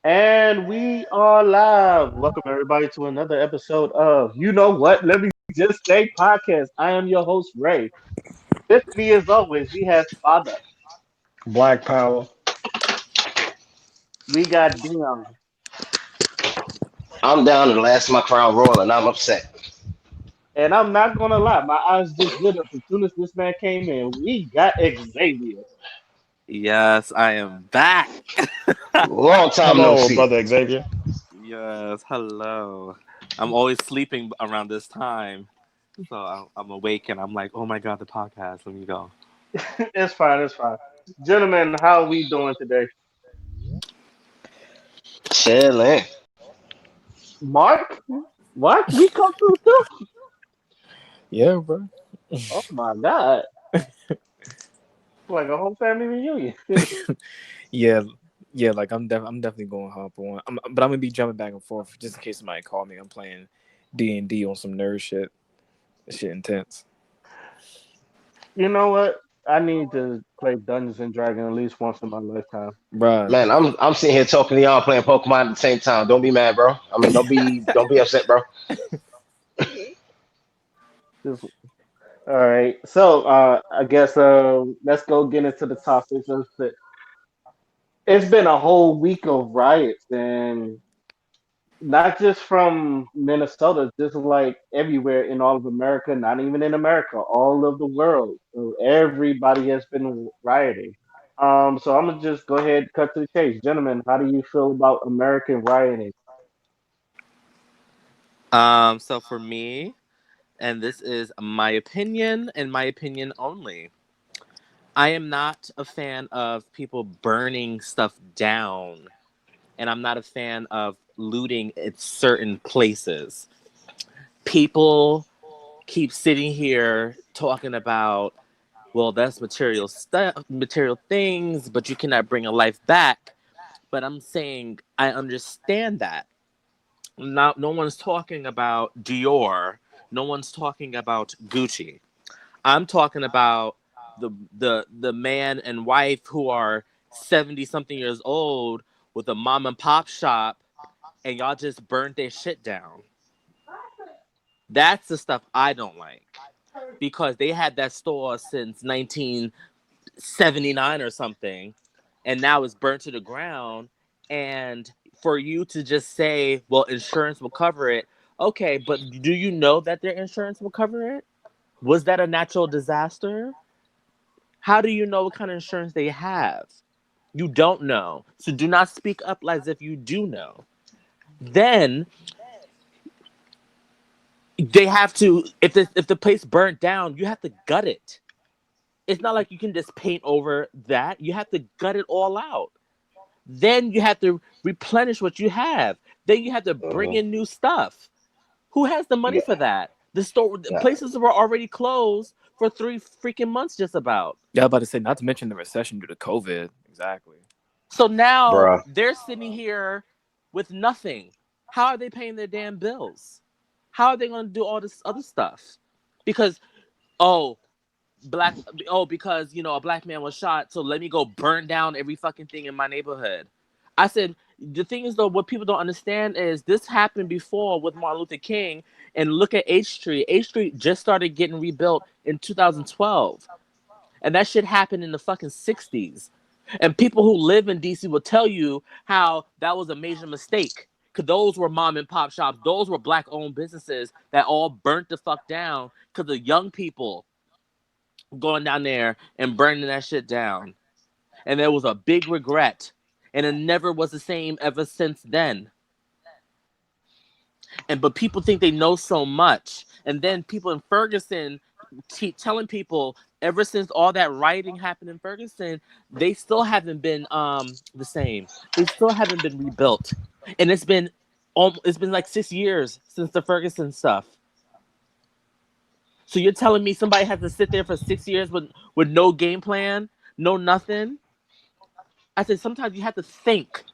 And we are live. Welcome everybody to another episode of You Know What? Let me just say podcast. I am your host, Ray. With me as always, we have Father. Black Power. We got Dion. I'm down to the last of my crown royal, and I'm upset. And I'm not gonna lie, my eyes just lit up as soon as this man came in. We got Xavier. Yes, I am back. Long time no Hello, see. brother Xavier. Yes, hello. I'm always sleeping around this time. So I'm awake and I'm like, oh my God, the podcast. Let me go. It's fine, it's fine. Gentlemen, how are we doing today? Chilling. Mark? Mark, we come through too? Yeah, bro. Oh my god. Like a whole family reunion. Yeah, yeah. Like I'm definitely going hard for one. But I'm gonna be jumping back and forth just in case somebody call me. I'm playing D&D on some nerd shit. This shit intense, You know what? I need to play Dungeons and Dragons at least once in my lifetime. bruh. Man, I'm sitting here talking to y'all playing Pokemon at the same time. Don't be mad, bro. I mean, don't be upset, bro. Just, all right. So I guess let's go get into the topics. It's been a whole week of riots, and not just from Minnesota, just like everywhere in all of America, not even in America, all of the world. So everybody has been rioting. So I'm gonna just go ahead and cut to the chase. Gentlemen, how do you feel about American rioting? So for me, and this is my opinion and my opinion only, I am not a fan of people burning stuff down, and I'm not a fan of looting at certain places. People keep sitting here talking about, well, that's material stuff, material things, but you cannot bring a life back. But I'm saying I understand that. Now, no one's talking about Dior. No one's talking about Gucci. I'm talking about the man and wife who are 70 something years old with a mom and pop shop, and y'all just burnt their shit down. That's the stuff I don't like because they had that store since 1979 or something, and now it's burnt to the ground. And for you to just say, well, insurance will cover it, okay, but do you know that their insurance will cover it? Was that a natural disaster? How do you know what kind of insurance they have? You don't know. So do not speak up as if you do know. Then they have to, if the place burnt down, you have to gut it. It's not like you can just paint over that. You have to gut it all out. Then you have to replenish what you have. Then you have to bring Hmm. in new stuff. Who has the money Yeah, for that? The yeah. places were already closed for 3 freaking months, just about. Yeah, I was about to say not to mention the recession due to COVID. Exactly. So now Bruh. they're sitting here with nothing. How are they paying their damn bills? How are they going to do all this other stuff? Because oh, black because a black man was shot, so let me go burn down every fucking thing in my neighborhood. I said the thing is though, what people don't understand is this happened before with Martin Luther King. And look at H Street just started getting rebuilt in 2012, and that shit happened in the fucking 60s. And people who live in DC will tell you how that was a major mistake, because those were mom and pop shops, those were black owned businesses that all burnt the fuck down because the young people going down there and burning that shit down. And there was a big regret. And it never was the same ever since then. And but people think they know so much. And then people in Ferguson keep telling people ever since all that rioting happened in Ferguson, they still haven't been the same. They still haven't been rebuilt. And it's been like 6 years since the Ferguson stuff. So you're telling me somebody has to sit there for 6 years with no game plan, no nothing? I said sometimes you have to think.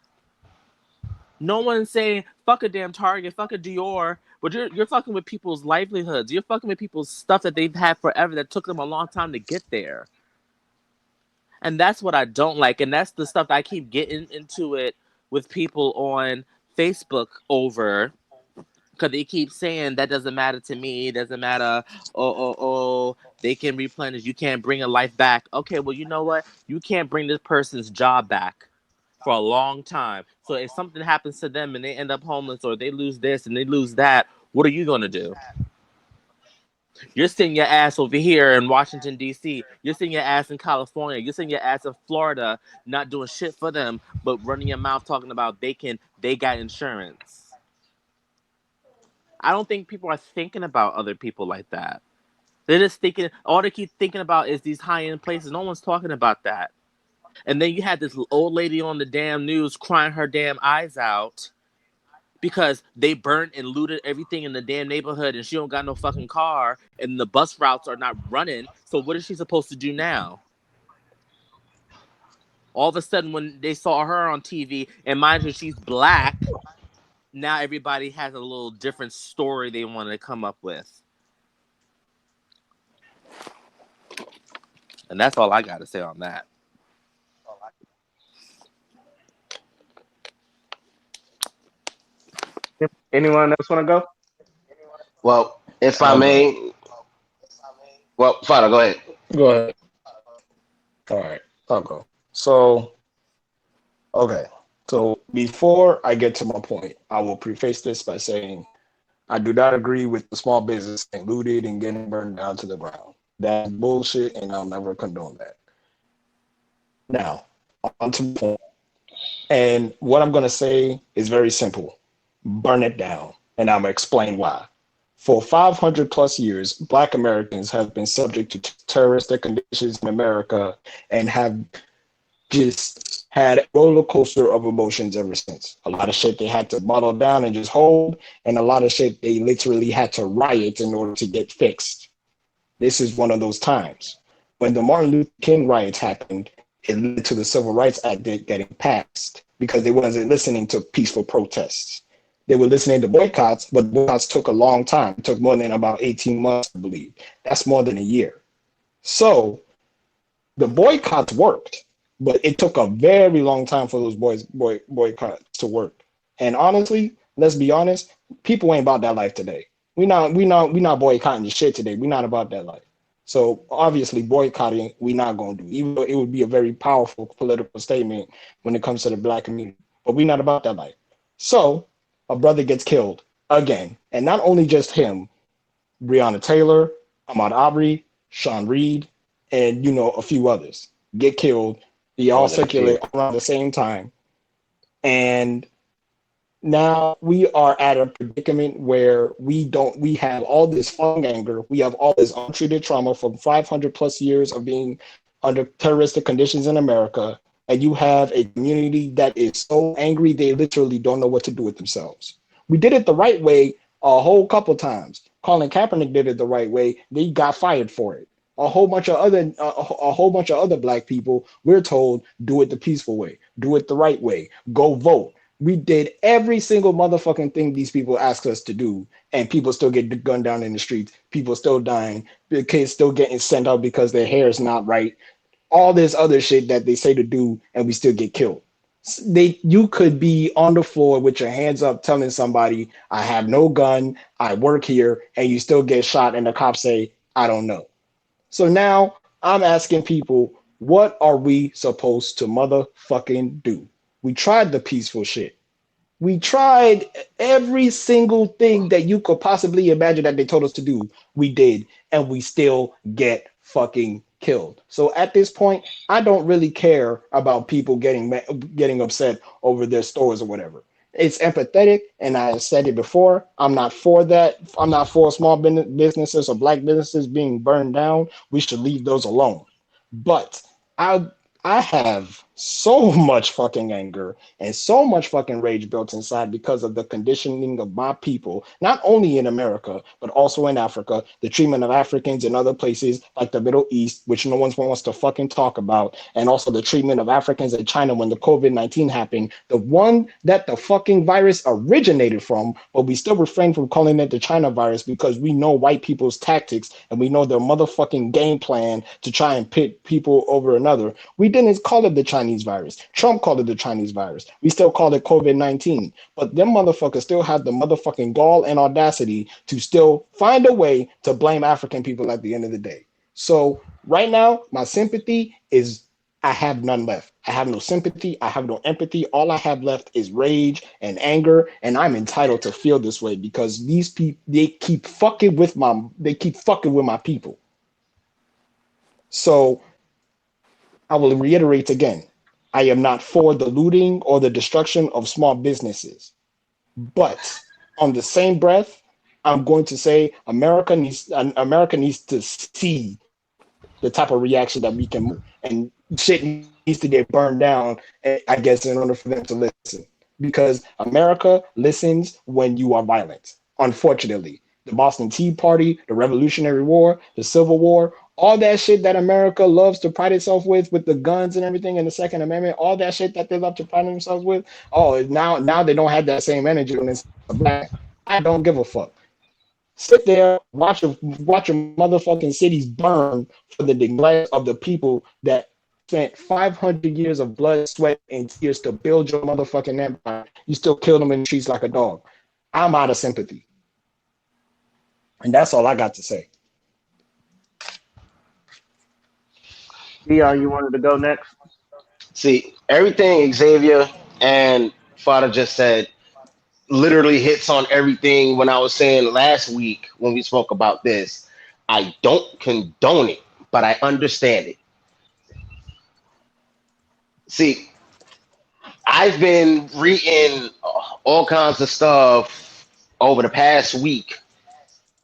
No one's saying fuck a damn Target, fuck a Dior, but you're fucking with people's livelihoods. You're fucking with people's stuff that they've had forever that took them a long time to get there. And that's what I don't like, and that's the stuff that I keep getting into it with people on Facebook over because they keep saying that doesn't matter to me, doesn't matter. Oh, they can replenish. You can't bring a life back. Okay, well, you know what? You can't bring this person's job back for a long time. So if something happens to them and they end up homeless or they lose this and they lose that, what are you gonna do? You're sitting your ass over here in Washington D.C. You're sitting your ass in California. You're sitting your ass in Florida, not doing shit for them, but running your mouth talking about they got insurance. I don't think people are thinking about other people like that. They're just thinking, all they keep thinking about is these high end places. No one's talking about that. And then you had this old lady on the damn news crying her damn eyes out because they burnt and looted everything in the damn neighborhood and she don't got no fucking car and the bus routes are not running. So what is she supposed to do now? All of a sudden when they saw her on TV, and mind you, she's black, now everybody has a little different story they want to come up with. And that's all I got to say on that. Anyone else want to go? Well, if I I'll go. may, well, Father, go ahead. Go ahead. All right, I'll go. So, okay. So before I get to my point, I will preface this by saying I do not agree with the small business getting looted and getting burned down to the ground. That's bullshit, and I'll never condone that. Now, on to the point. And what I'm going to say is very simple: burn it down. And I'm going to explain why. For 500 plus years, Black Americans have been subject to terroristic conditions in America and have just had a roller coaster of emotions ever since. A lot of shit they had to bottle down and just hold, and a lot of shit they literally had to riot in order to get fixed. This is one of those times. When the Martin Luther King riots happened, it led to the Civil Rights Act getting passed because they wasn't listening to peaceful protests. They were listening to boycotts, but boycotts took a long time. It took more than about 18 months, I believe. That's more than a year. So the boycotts worked, but it took a very long time for those boycotts to work. And honestly, let's be honest, people ain't about that life today. We not boycotting the shit today. We're not about that life. So obviously boycotting we not gonna do, even though it would be a very powerful political statement when it comes to the Black community. But we're not about that life. So a brother gets killed again. And not only just him, Breonna Taylor, Ahmaud Arbery, Sean Reed, and a few others get killed. They all circulate around the same time. And now we are at a predicament where we have all this fung anger, we have all this untreated trauma from 500 plus years of being under terroristic conditions in America, and you have a community that is so angry they literally don't know what to do with themselves. We did it the right way a whole couple times. Colin Kaepernick did it the right way. They got fired for it. A whole bunch of other Black people, we're told, do it the peaceful way, do it the right way, go vote. We did every single motherfucking thing these people ask us to do, and people still get gunned down in the streets. People still dying. The kids still getting sent out because their hair is not right. All this other shit that they say to do, and we still get killed. You could be on the floor with your hands up telling somebody, I have no gun, I work here, and you still get shot, and the cops say, I don't know. So now I'm asking people, what are we supposed to motherfucking do? We tried the peaceful shit. We tried every single thing that you could possibly imagine that they told us to do. We did, and we still get fucking killed. So at this point, I don't really care about people getting upset over their stores or whatever. It's empathetic, and I said it before. I'm not for that. I'm not for small businesses or Black businesses being burned down. We should leave those alone. But I I have so much fucking anger and so much fucking rage built inside because of the conditioning of my people, not only in America, but also in Africa, the treatment of Africans in other places like the Middle East, which no one wants to fucking talk about, and also the treatment of Africans in China when the COVID-19 happened, the one that the fucking virus originated from, but we still refrain from calling it the China virus because we know white people's tactics and we know their motherfucking game plan to try and pit people over another. We didn't call it the China Chinese virus. Trump called it the Chinese virus. We still call it COVID-19. But them motherfuckers still have the motherfucking gall and audacity to still find a way to blame African people at the end of the day. So right now, my sympathy is I have none left. I have no sympathy. I have no empathy. All I have left is rage and anger, and I'm entitled to feel this way because these people they keep fucking with my people. So I will reiterate again. I am not for the looting or the destruction of small businesses. But on the same breath, I'm going to say America needs to see the type of reaction that we can muster, and shit needs to get burned down. I guess in order for them to listen, because America listens when you are violent. Unfortunately, the Boston Tea Party, the Revolutionary War, the Civil War, all that shit that America loves to pride itself with the guns and everything, and the Second Amendment, all that shit that they love to pride themselves with. Oh, now they don't have that same energy when it's a black man. I don't give a fuck. Sit there, watch your motherfucking cities burn for the neglect of the people that spent 500 years of blood, sweat, and tears to build your motherfucking empire. You still kill them in the streets like a dog. I'm out of sympathy. And that's all I got to say. Dion, you wanted to go next? See, everything Xavier and Father just said literally hits on everything when I was saying last week when we spoke about this. I don't condone it, but I understand it. See, I've been reading all kinds of stuff over the past week.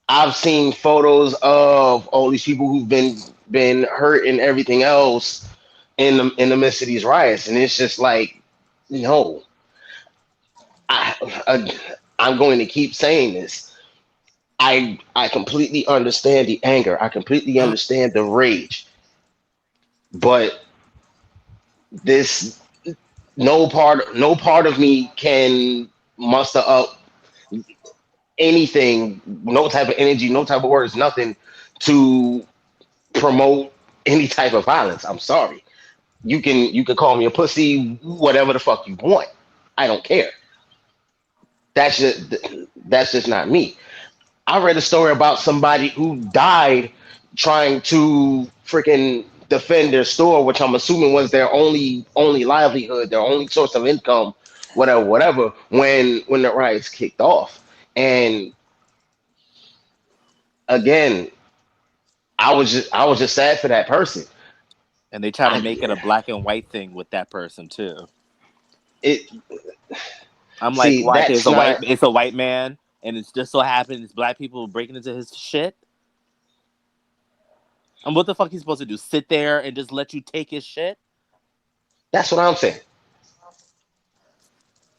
I've seen photos of all these people who've been hurt and everything else in the midst of these riots, and it's just like, no, I, I'm going to keep saying this. I completely understand the anger. I completely understand the rage, but this no part of me can muster up anything, no type of energy, no type of words, nothing to promote any type of violence. I'm sorry. You can call me a pussy, whatever the fuck you want. I don't care. That's just not me. I read a story about somebody who died trying to freaking defend their store, which I'm assuming was their only livelihood, their only source of income, whatever. When the riots kicked off, and again, I was just sad for that person. And they try to make it a I black and white thing with that person too. it I'm like, see why? that's not It's a white man, and it's just so happens black people breaking into his shit. And what the fuck he's supposed to do? Sit there and just let you take his shit? that's what I'm saying.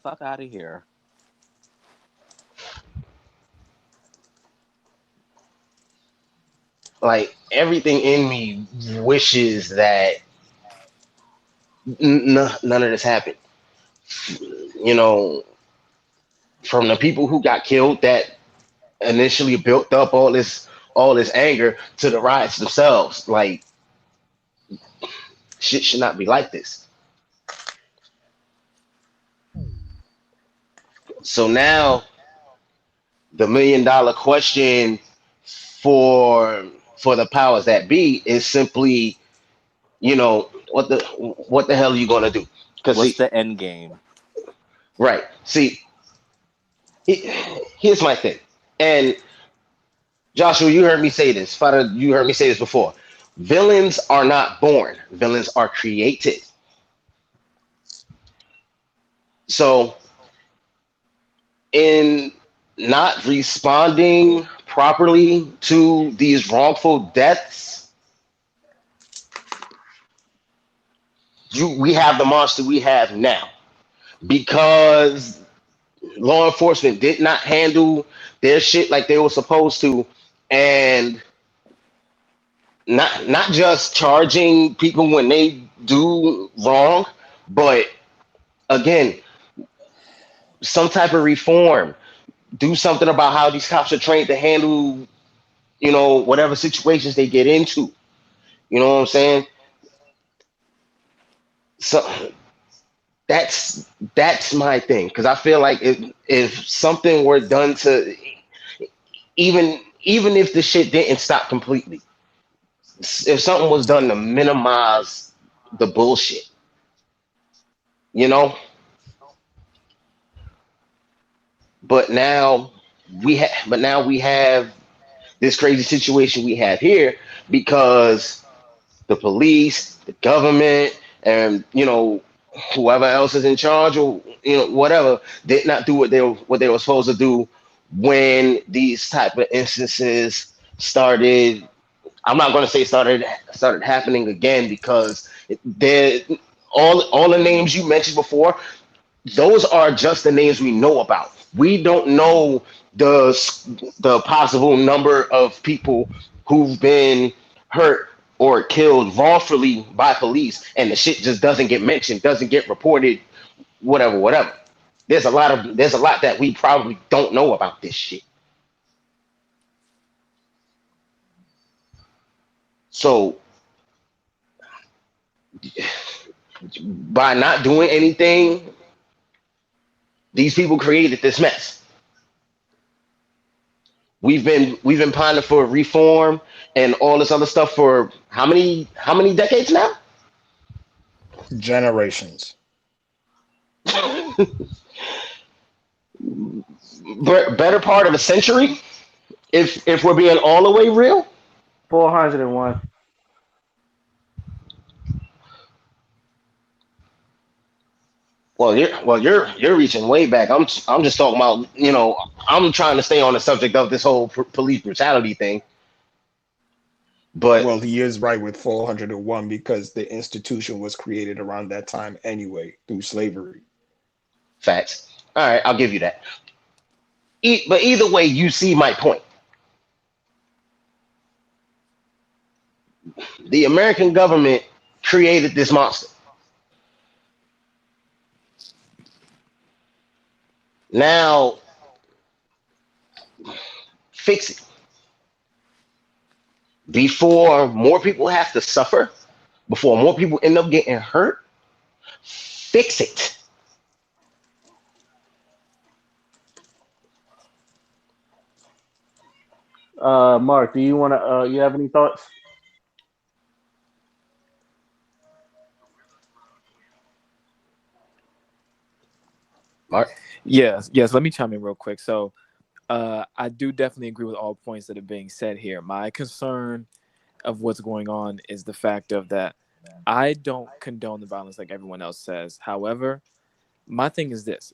Fuck out of here. Like everything in me wishes that none of this happened. You know, from the people who got killed that initially built up all this anger to the riots themselves. Like shit should not be like this. So now the $1 million question for for the powers that be is simply, what the hell are you gonna do? Because What's see, the end game? right, see, here's my thing, and Joshua, you heard me say this. Father, you heard me say this before. Villains are not born. Villains are created. So, in not responding properly to these wrongful deaths, we have the monster we have now because law enforcement did not handle their shit like they were supposed to, and not just charging people when they do wrong, but again, some type of reform. Do something about how these cops are trained to handle, whatever situations they get into. You know what I'm saying? So that's my thing because I feel like if something were done to even if the shit didn't stop completely, if something was done to minimize the bullshit, you know. But now we have this crazy situation we have here because the police, the government, and whoever else is in charge or whatever did not do what they were supposed to do when these type of instances started. I'm not going to say started happening again because they all the names you mentioned before, those are just the names we know about. We don't know the the possible number of people who've been hurt or killed wrongfully by police, and the shit just doesn't get mentioned, doesn't get reported, whatever, whatever. There's a lot that we probably don't know about this shit. So by not doing anything, these people created this mess. We've been pining for reform and all this other stuff for how many decades now? Generations. Better part of a century, if we're being all the way real. 401. Well, you're reaching way back. I'm just talking about I'm trying to stay on the subject of this whole police brutality thing. But Well, he is right with 401 because the institution was created around that time anyway through slavery. facts. All right, I'll give you that. But either way, you see my point. The American government created this monster. Now fix it before more people have to suffer. Before more people end up getting hurt, fix it. Mark, do you want to? You have any thoughts? Mark. Yes. Let me chime in real quick. So, I do definitely agree with all points that are being said here. My concern of what's going on is the fact of that I don't condone the violence like everyone else says. However, my thing is this: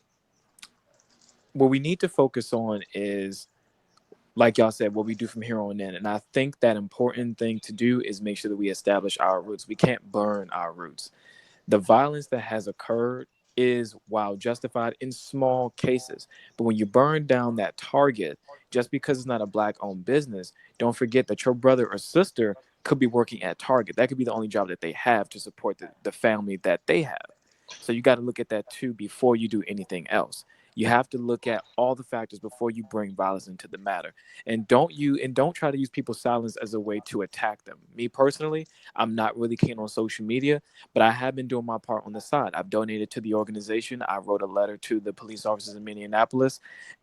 what we need to focus on is, like y'all said, what we do from here on in. And I think that important thing to do is make sure that we establish our roots. We can't burn our roots. The violence that has occurred is, while justified in small cases, but when you burn down that Target just because it's not a black owned business, don't forget that your brother or sister could be working at Target. That could be the only job that they have to support the family that they have. So you got to look at that too before you do anything else. You have to look at all the factors before you bring violence into the matter. And don't try to use people's silence as a way to attack them. Me personally, I'm not really keen on social media, but I have been doing my part on the side. I've donated to the organization. I wrote a letter to the police officers in Minneapolis,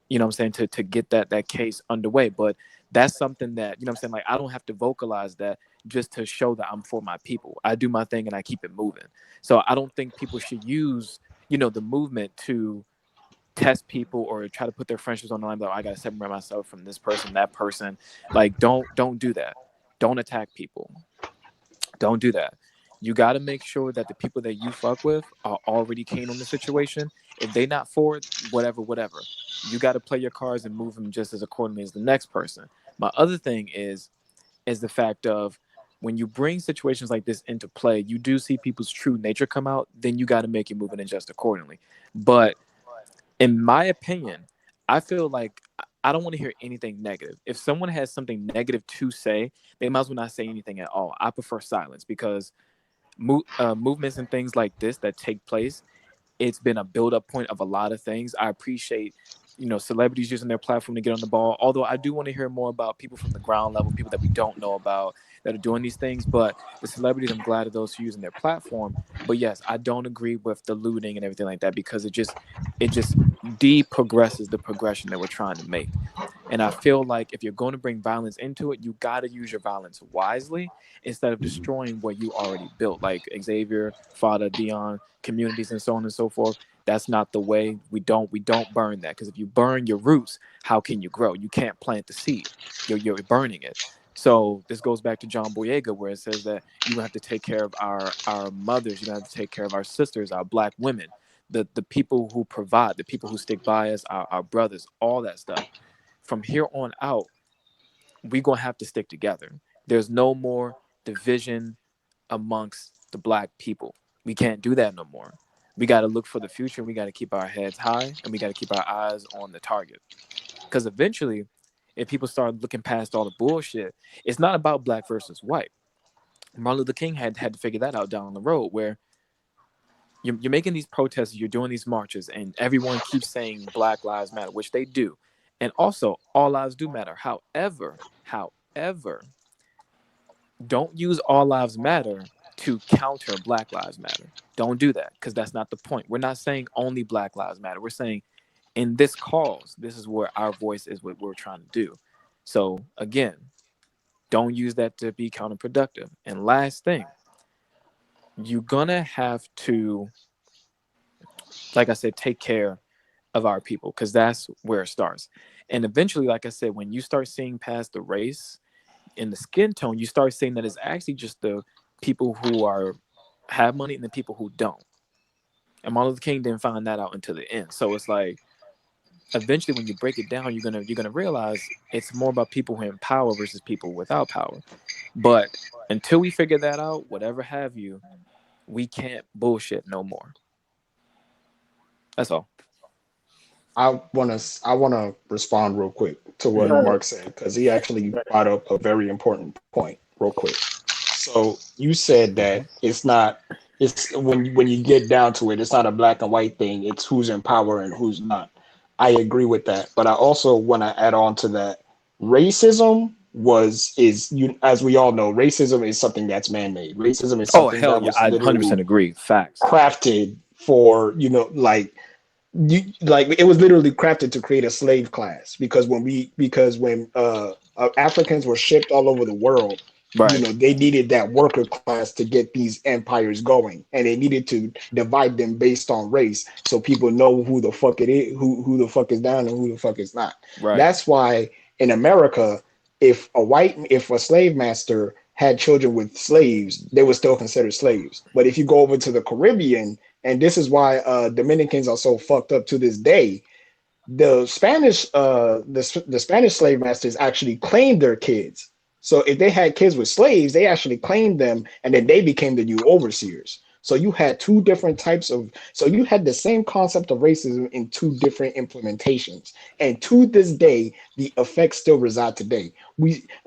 you know what I'm saying, to get that case underway. But that's something that, you know what I'm saying, like I don't have to vocalize that just to show that I'm for my people. I do my thing and I keep it moving. So I don't think people should use, the movement to test people or try to put their friendships on the line. Like, I gotta separate myself from this person, that person. Like, don't do that. Don't attack people. Don't do that. You got to make sure that the people that you fuck with are already keen on the situation. If they not for it, whatever, whatever. You got to play your cards and move them just as accordingly as the next person. My other thing is the fact of, when you bring situations like this into play, you do see people's true nature come out. Then you got to make your move and adjust accordingly. But in my opinion, I feel like I don't want to hear anything negative. If someone has something negative to say, they might as well not say anything at all. I prefer silence because movements and things like this that take place, it's been a build-up point of a lot of things. I appreciate, celebrities using their platform to get on the ball. Although I do want to hear more about people from the ground level, people that we don't know about, that are doing these things. But the celebrities, I'm glad of those who are using their platform. But yes, I don't agree with the looting and everything like that, because it just de-progresses the progression that we're trying to make. And I feel like if you're going to bring violence into it, you got to use your violence wisely instead of destroying what you already built, like Xavier, Fada, Dion, communities, and so on and so forth. That's not the way. We don't burn that, because if you burn your roots, how can you grow? You can't plant the seed. You're burning it. So this goes back to John Boyega, where it says that you're gonna have to take care of our mothers. You're gonna have to take care of our sisters, our black women, the people who provide, the people who stick by us, our brothers, all that stuff. From here on out, we're gonna have to stick together. There's no more division amongst the black people. We can't do that no more. We got to look for the future, and we got to keep our heads high, and we got to keep our eyes on the target. Because eventually, if people start looking past all the bullshit, it's not about black versus white. Martin Luther King had to figure that out down the road, where you're making these protests, you're doing these marches, and everyone keeps saying Black Lives Matter, which they do. And also, all lives do matter. However, don't use all lives matter to counter Black Lives Matter. Don't do that, because that's not the point. We're not saying only Black Lives Matter. We're saying in this cause, this is where our voice is what we're trying to do. So again, don't use that to be counterproductive. And last thing, you're gonna have to, like I said, take care of our people, because that's where it starts. And eventually, like I said, when you start seeing past the race and the skin tone, you start seeing that it's actually just the people who are have money and the people who don't. And Martin Luther King didn't find that out until the end. So it's like eventually, when you break it down, you're gonna realize it's more about people who have power versus people without power. But until we figure that out, whatever have you, we can't bullshit no more. That's all. I wanna respond real quick to Go what ahead. Mark said, because he actually brought up a very important point real quick. So you said that it's when you get down to it, it's not a black and white thing. It's who's in power and who's not. I agree with that, but I also want to add on to that. Racism was is you as we all know, racism is something that's man-made. Racism is Oh something hell that yeah, was I 100% literally agree. Facts. crafted for, like it was literally crafted to create a slave class, because when Africans were shipped all over the world, Right. they needed that worker class to get these empires going, and they needed to divide them based on race, so people know who the fuck it is, who the fuck is down and who the fuck is not. Right. That's why in America, if a slave master had children with slaves, they were still considered slaves. But if you go over to the Caribbean, and this is why Dominicans are so fucked up to this day. The Spanish slave masters actually claimed their kids. So if they had kids with slaves, they actually claimed them, and then they became the new overseers. So you had two different types of. So you had the same concept of racism in two different implementations, and to this day, the effects still reside today.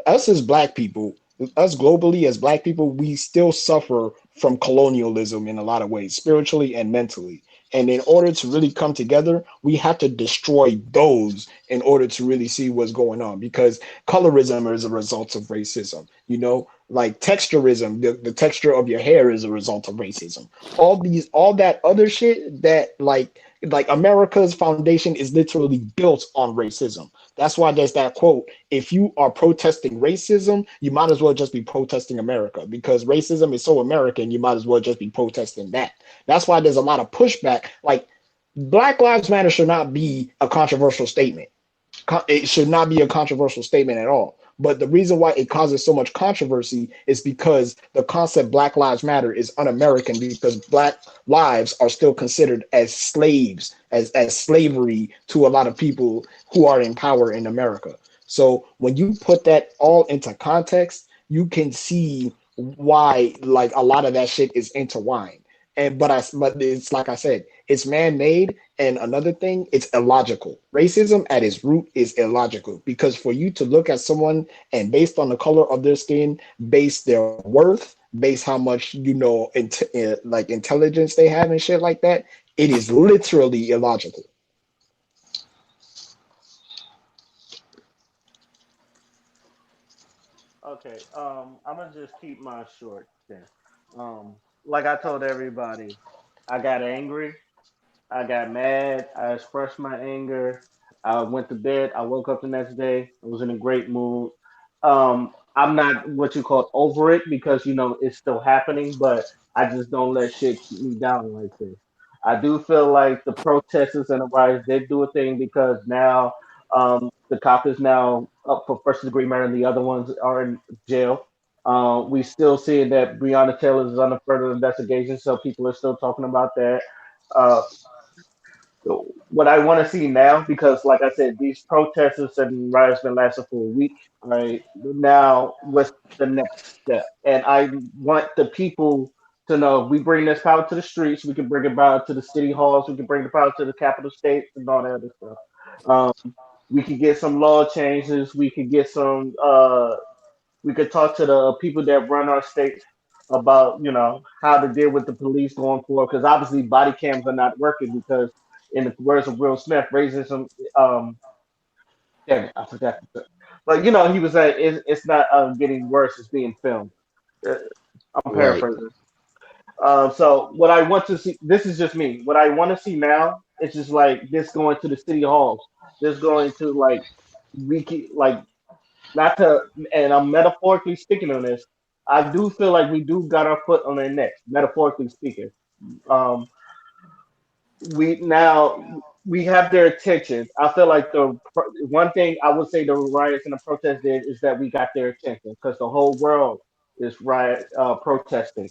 Us as black people, us globally as black people, we still suffer from colonialism in a lot of ways, spiritually and mentally. And in order to really come together, we have to destroy those in order to really see what's going on. Because colorism is a result of racism. Like texturism, the texture of your hair is a result of racism. All that other shit that like America's foundation is literally built on racism. That's why there's that quote: if you are protesting racism, you might as well just be protesting America, because racism is so American, you might as well just be protesting that. That's why there's a lot of pushback. Like, Black Lives Matter should not be a controversial statement. It should not be a controversial statement at all. But the reason why it causes so much controversy is because the concept Black Lives Matter is un-American, because Black lives are still considered as slaves, as slavery to a lot of people who are in power in America. So when you put that all into context, you can see why like a lot of that shit is intertwined. But it's like I said, it's man-made. And another thing, it's illogical. Racism at its root is illogical, because for you to look at someone and based on the color of their skin, base their worth, base how much like intelligence they have and shit like that, it is literally illogical. Okay. I'm gonna just keep mine short then. Like I told everybody, I got angry. I got mad. I expressed my anger. I went to bed. I woke up the next day. I was in a great mood. I'm not what you call over it because it's still happening, but I just don't let shit keep me down like this. I do feel like the protesters and the riots did do a thing because now the cop is now up for first degree murder and the other ones are in jail. We still see that Breonna Taylor is under further investigation, so people are still talking about that. Uh, what I want to see now, because like I said, these protesters and riots been lasting for a week. Right now, what's the next step? And I want the people to know if we bring this power to the streets, we can bring it power to the city halls, we can bring the power to the capital states and all that other stuff. We could get some law changes. We could get some. We could talk to the people that run our states about how to deal with the police going forward because obviously body cams are not working because in the words of Will Smith racism damn it I forgot but he was saying it's not getting worse, it's being filmed. Uh, I'm Right. paraphrasing. So what I want to see, this is just me, what I want to see now is just like this going to the city halls, this going to like like not to, and I'm metaphorically speaking on this. I do feel like we do got our foot on their necks, metaphorically speaking. Um, we have their attention. I feel like one thing I would say the riots and the protests did is that we got their attention because the whole world is protesting.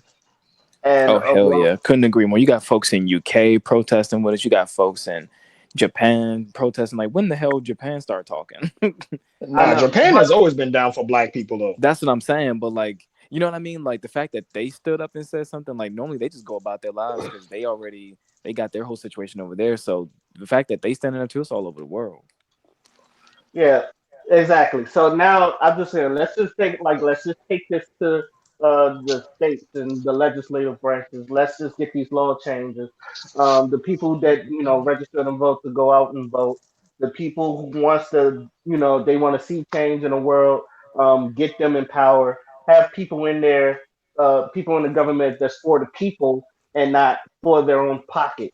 And Oh hell yeah, couldn't agree more. You got folks in UK protesting with us. You got folks in Japan protesting. Like when the hell Japan start talking? I Nah, know, Japan but has always been down for black people though. That's what I'm saying. But like, you know what I mean? Like the fact that they stood up and said something. Like normally they just go about their lives because they got their whole situation over there. So the fact that they standing up to us all over the world. yeah, exactly. So now I'm just saying, let's just take this to the states and the legislative branches. Let's just get these law changes. The people that registered and vote to go out and vote. The people who wants to, they want to see change in the world. Get them in power. Have people in there, people in the government that's for the people and not for their own pocket.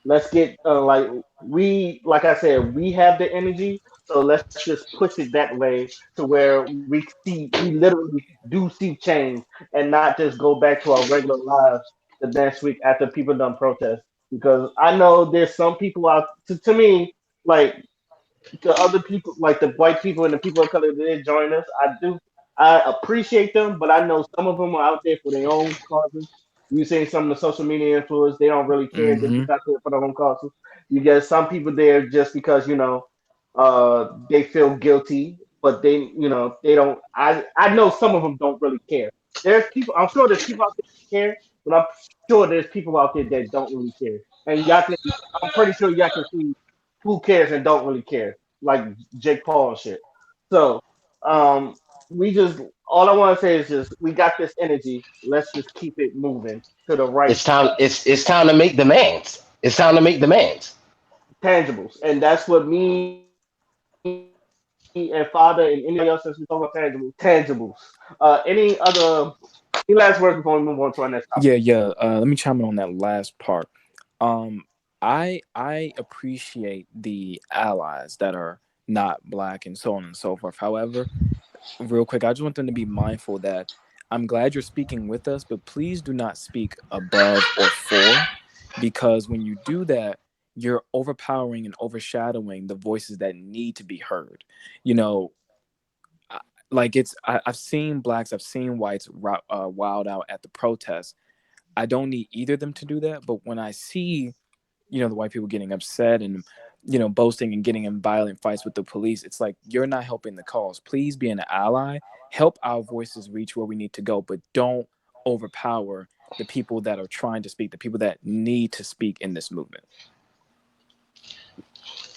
Let's get like I said, we have the energy, so let's just push it that way to where we literally do see change and not just go back to our regular lives the next week after people done protest. Because I know there's some people out to me like the other people, like the white people and the people of color that did join us. I appreciate them, but I know some of them are out there for their own causes. You see some of the social media influencers, they don't really care. They're Mm-hmm. just out there for their own causes. You get some people there just because they feel guilty, but they don't. I know some of them don't really care. There's people. I'm sure there's people out there that care, but I'm sure there's people out there that don't really care. And y'all can. I'm pretty sure y'all can see who cares and don't really care, like Jake Paul and shit. So, um, we just all I want to say is just we got this energy. Let's just keep it moving to the right It's time. It's time to make demands. It's time to make demands. tangibles, and that's what me and Father and anybody else that's been talking about tangibles. Any last words before we move on to our next topic? Yeah, yeah. Let me chime in on that last part. Um, I appreciate the allies that are not black and so on and so forth. However, real quick, I just want them to be mindful that I'm glad you're speaking with us, but please do not speak above or for, because when you do that, you're overpowering and overshadowing the voices that need to be heard. You know, like I've seen blacks, I've seen whites wild out at the protests. I don't need either of them to do that, but when I see the white people getting upset and boasting and getting in violent fights with the police, it's like you're not helping the cause. Please be an ally, help our voices reach where we need to go, but don't overpower the people that are trying to speak, the people that need to speak in this movement.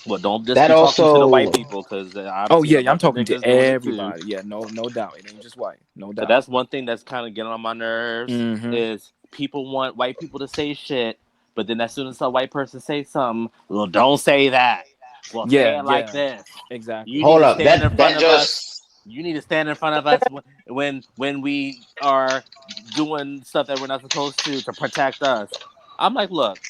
Well, don't just That be talking to the also white people because I've Oh seen yeah, a yeah, I'm bunch of talking niggas to doing it too. everybody. Yeah, no doubt, it ain't just white, no Cause doubt. that's one thing that's kind of getting on my nerves Mm-hmm. is people want white people to say shit, but then as soon as a white person says something, well, don't say that. Well, say Yeah, it like yeah, this. You exactly. need hold to up. stand in That front that of us. just You need to stand in front of us when we are doing stuff that we're not supposed to protect us. I'm like, look,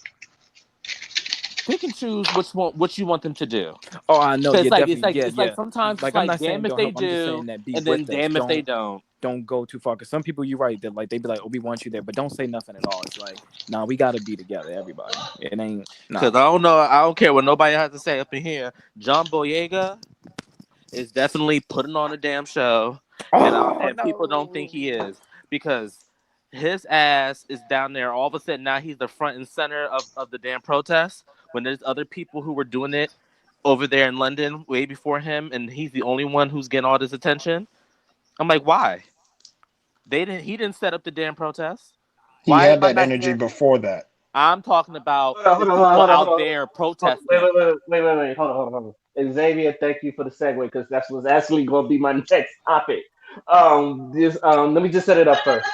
pick and choose what you want them to do. Oh, I know. It's Yeah, like it's definitely. like Yeah, it's like yeah. sometimes it's Like I'm like not damn saying if don't they help. I'm just do, saying that be and then with us. damn if they don't. Don't go too far. Because some people, you're right. That like they be like, oh, we want you there, but don't say nothing at all. It's like, nah, we gotta be together, everybody. It ain't Cause nah. I don't know, I don't care what nobody has to say up in here. John Boyega is definitely putting on a damn show, Oh and people don't think no. he is because his ass is down there. All of a sudden now he's the front and center of the damn protest when there's other people who were doing it over there in London way before him, and he's the only one who's getting all this attention. I'm like, why? They didn't. He didn't set up the damn protest. He Why am had I that not energy hearing? before that. I'm talking about Hold on, the hold on, hold on, people hold on, hold out on. there Wait, protesting. wait, wait, wait, wait, wait. Hold on, hold on, hold on. Xavier, thank you for the segue because that was actually going to be my next topic. Let me just set it up first.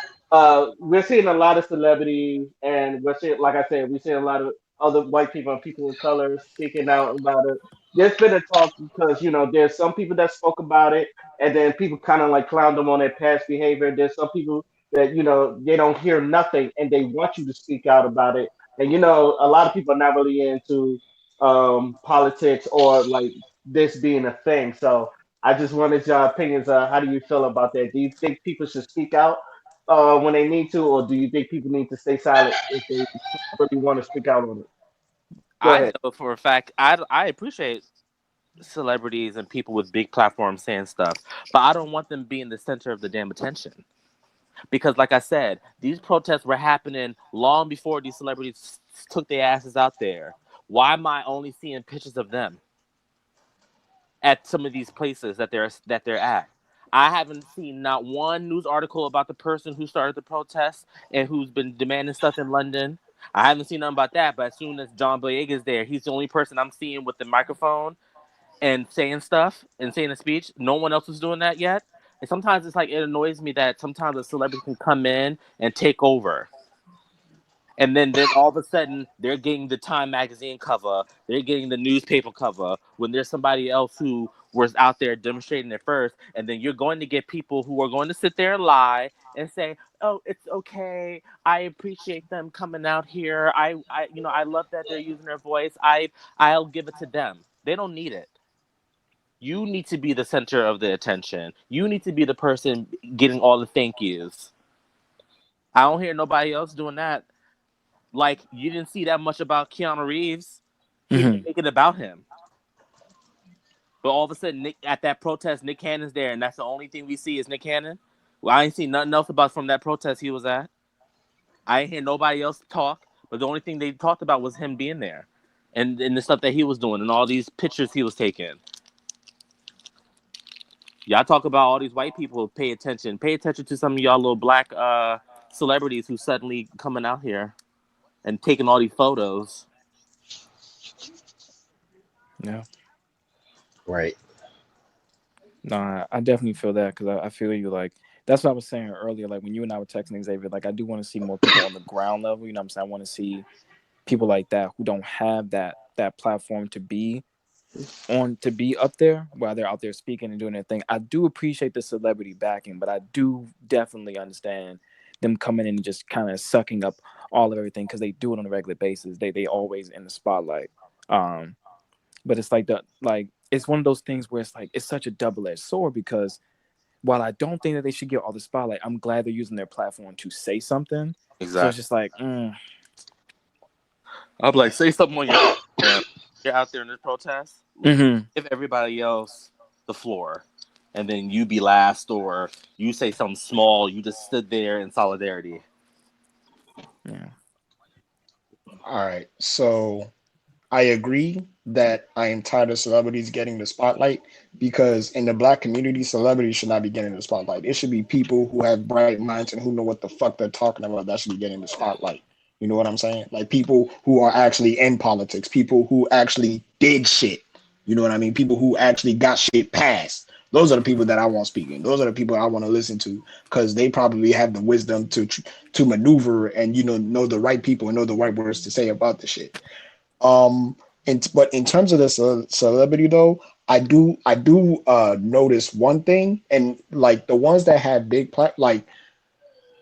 We're seeing a lot of celebrities, and we're seeing, like I said, we're seeing a lot of other white people and people of color speaking out about it. There's been a talk because there's some people that spoke about it, and then people kind of like clowned them on their past behavior. There's some people that they don't hear nothing and they want you to speak out about it. And a lot of people are not really into politics or like this being a thing. So I just wanted your opinions. How do you feel about that? Do you think people should speak out when they need to, or do you think people need to stay silent if they really want to speak out on it? Go I ahead. know for a fact. I appreciate celebrities and people with big platforms saying stuff, but I don't want them being the center of the damn attention. Because, like I said, these protests were happening long before these celebrities took their asses out there. Why am I only seeing pictures of them at some of these places that they're at? I haven't seen not one news article about the person who started the protest and who's been demanding stuff in London. I haven't seen nothing about that. But as soon as John Boyega is there, he's the only person I'm seeing with the microphone and saying stuff and saying a speech. No one else is doing that yet. And sometimes it's like it annoys me that sometimes a celebrity can come in and take over. And then all of a sudden they're getting the Time magazine cover, they're getting the newspaper cover when there's somebody else who was out there demonstrating it first. And then you're going to get people who are going to sit there and lie and say, "Oh, it's okay. I appreciate them coming out here. I love that they're using their voice. I'll give it to them. They don't need it. You need to be the center of the attention. You need to be the person getting all the thank yous. I don't hear nobody else doing that. Like you didn't see that much about Keanu Reeves. He Hmm. didn't make it about him. But all of a sudden, at that protest, Nick Cannon's there, and that's the only thing we see is Nick Cannon. Well, I ain't seen nothing else about from that protest he was at. I ain't hear nobody else talk. But the only thing they talked about was him being there, and the stuff that he was doing, and all these pictures he was taking. Y'all talk about all these white people. Pay attention. Pay attention to some of y'all little black celebrities who suddenly coming out here and taking all these photos. Yeah. Right. No, I definitely feel that because I feel you. Like that's what I was saying earlier. Like when you and I were texting Xavier, like I do want to see more people on the ground level. You know what I'm saying? I want to see people like that who don't have that platform to be up there while they're out there speaking and doing their thing. I do appreciate the celebrity backing, but I do definitely understand them coming in and just kind of sucking up all of everything because they do it on a regular basis. They always in the spotlight. Um, but it's like it's one of those things where it's like it's such a double-edged sword because while I don't think that they should get all the spotlight, I'm glad they're using their platform to say something. So it's Exactly. just like, I'm like, say something on your Instagram. You're out there in this protest. mm-hmm. Give everybody else the floor, and then you be last, or you say something small. You just stood there in solidarity. Yeah. All right. So I agree that I am tired of celebrities getting the spotlight because in the black community, celebrities should not be getting the spotlight. It should be people who have bright minds and who know what the fuck they're talking about that should be getting the spotlight. You know what I'm saying? Like people who are actually in politics, people who actually did shit. You know what I mean? People who actually got shit passed. Those are the people that I want speaking. Those are the people I want to listen to because they probably have the wisdom to maneuver and know the right people and know the right words to say about the shit. Um, but in terms of the celebrity though, I do notice one thing, and like the ones that had like